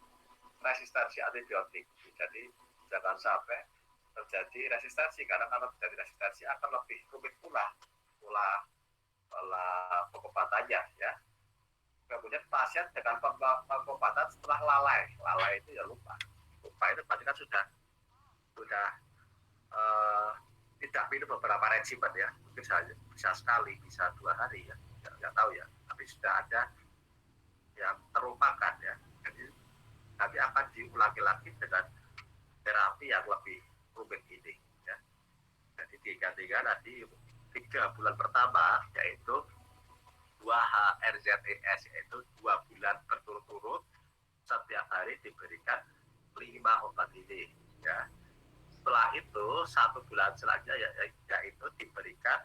resistensi antibiotik. Jadi jangan sampai terjadi resistensi, karena kalau terjadi resistensi akan lebih rumit pula pengobatannya ya. Kemudian pasien dengan pengobatan setelah lalai itu ya lupa itu berarti kan sudah tidak minum beberapa regimen ya, mungkin bisa sekali, bisa 2 hari ya, nggak tahu ya, tapi sudah ada yang terlupakan ya. Jadi nanti akan diulangi lagi dengan terapi yang lebih rumit ini ya. Jadi tiga tadi 3 bulan pertama yaitu 2HRZES, yaitu 2 bulan berturut-turut setiap hari diberikan 5 obat ini ya. Setelah itu 1 bulan selanjutnya yaitu diberikan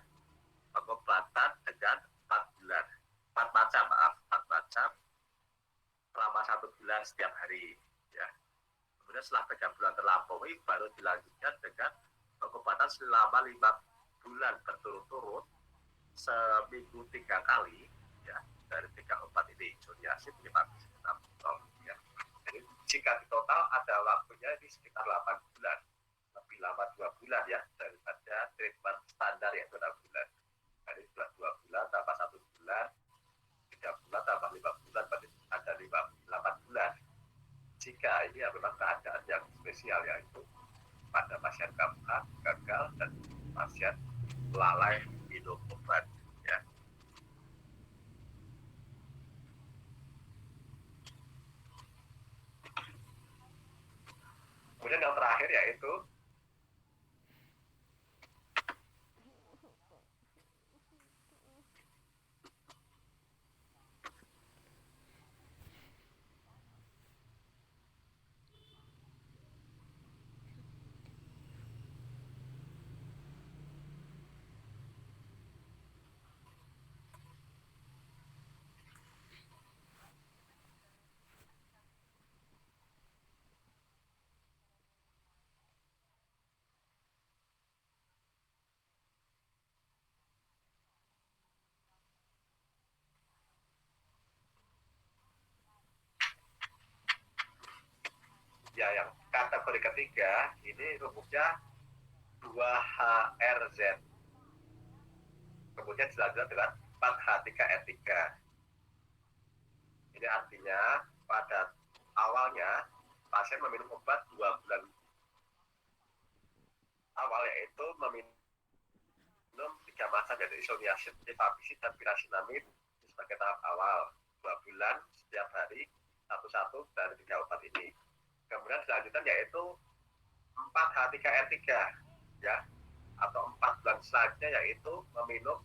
pengobatan dengan 4 macam selama 1 bulan setiap hari ya. Kemudian setelah 3 bulan terlampaui baru dilanjutkan dengan pengobatan selama 5 bulan berturut-turut seminggu 3 kali ya, dari 3 obat ini, isoniazid, rifampicin, etabutol ya. Jadi jika di total ada waktunya ini sekitar 8 bulan, lebih lama 2 bulan ya daripada treatment standar yaitu 6 bulan. Jadi 2 bulan tambah 1 bulan, 3 bulan tambah 5 bulan, berarti ada 8 bulan. Jika ini ya memang keadaan yang spesial, yaitu pada pasien kambuhan, gagal, dan pasien lalai minum obat ya. Kemudian yang terakhir yaitu ya yang kategori ketiga ini rumusnya 2HRZ. Kemudian dilanjutkan dengan 4H3R3. Ini artinya pada awalnya pasien meminum obat 2 bulan awal, yaitu meminum 3 masa dari isoniazid, rifampicin, dan pirasinamid sebagai tahap awal 2 bulan setiap hari satu-satu dari 3 obat ini. Kemudian selanjutnya yaitu 4H3R3 ya, atau 4 bulan selanjutnya yaitu meminum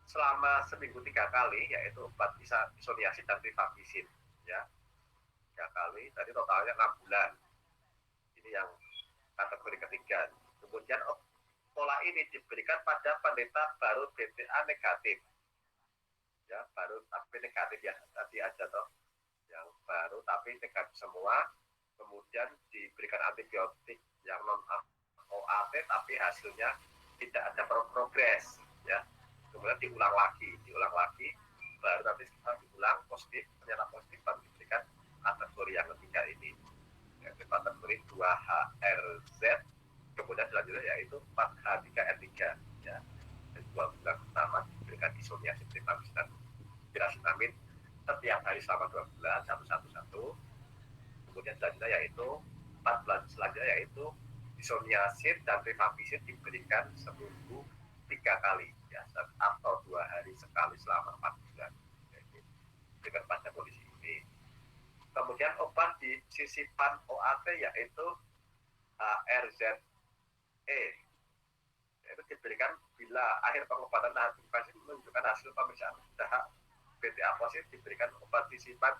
selama seminggu 3 kali, yaitu obat isoniazid dan rifampicin ya, 3 kali, tadi totalnya 6 bulan. Ini yang kategori ketiga. Kemudian pola ini diberikan pada penderita baru BTA negatif ya, baru tapi negatif ya, tadi ada toh yang baru tapi negatif semua. Kemudian diberikan antibiotik yang non OAT tapi hasilnya tidak ada progres ya. Kemudian diulang lagi baru nanti setelah diulang positif, ternyata positif, baru diberikan kategori yang ketiga ini, yaitu kategori 2HRZ. Kemudian selanjutnya yaitu 4H3R3 ya. Dan 2 bulan pertama diberikan isoniazid, rifampicin, dan pirasinamid setiap hari selama 2 bulan satu. Kemudian selanjutnya yaitu 4 bulan selanjutnya yaitu isoniazid dan rifampicin diberikan seminggu 3 kali ya, atau 2 hari sekali selama 4 bulan. Jadi diberikan pada kondisi ini. Kemudian obat di sisipan OAT yaitu RZE, itu diberikan bila akhir pengobatan pasien menunjukkan hasil pemeriksaan dahak BTA positif, diberikan obat sisipan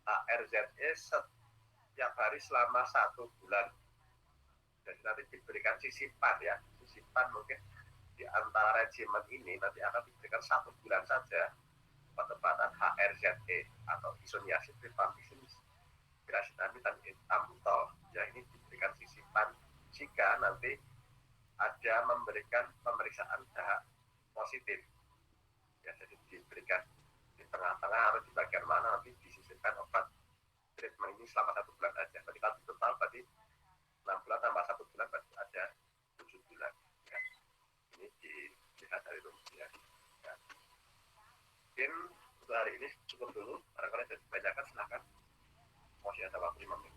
RZE setiap hari selama 1 bulan. Jadi nanti diberikan sisipan ya, sisipan mungkin di antara regimen ini nanti akan diberikan 1 bulan saja obat-obatan HRZE atau isoniazid, rifampicin, pirasinamid, dan ethambutol ya. Ini diberikan sisipan jika nanti ada memberikan pemeriksaan dahak positif ya. Jadi diberikan di tengah-tengah atau di bagian mana nanti disisipkan obat treatment ini selama 1 bulan aja. Berarti kalau total berarti 6 bulan tambah 1 bulan berarti ada 7 bulan ya. Ini dilihat dari rumusnya ya. Mungkin untuk hari ini cukup dulu, barangkali ada ditanyakan silahkan, masih ada waktu 5 menit.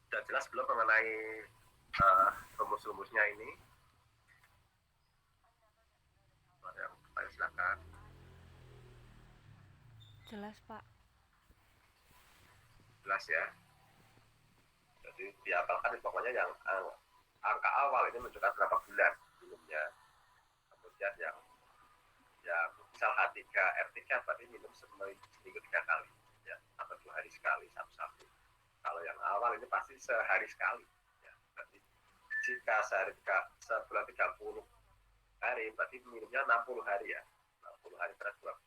Sudah jelas belum mengenai rumus-rumusnya ini? Ada yang bertanya silakan. Jelas, Pak. Jelas ya. Jadi dihafalkan pokoknya yang angka awal ini menunjukkan berapa bulan minumnya. Kemudian yang misal H3R3 berarti minum seminggu 3 kali ya, atau 2 hari sekali satu-satu. Kalau yang awal ini pasti sehari sekali ya. Berarti jika sebulan 30 hari berarti minumnya 60 hari ya, 60 hari per 2 bulan.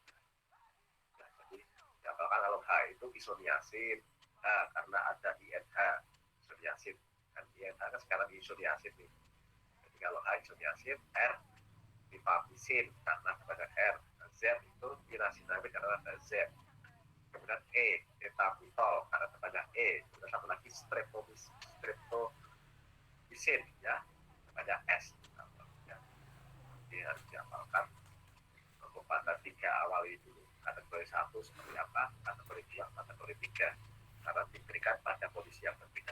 Nah, jadi dihafalkan kalau H itu isoniazid, H karena ada INH isoniazid, kan INH kan sekarang isoniazid nih. Jadi kalau H isoniazid, R rifampicin karena kepada R, Z itu pirasinamid karena ada Z. Kemudian E ethambutol karena kepada E. Kemudian satu lagi streptomycin ya kepada S. Jadi harus dihafalkan pada 3 awal itu. Kategori 1 seperti apa, kategori 2, kategori 3, karena diberikan pada kondisi yang berbeda.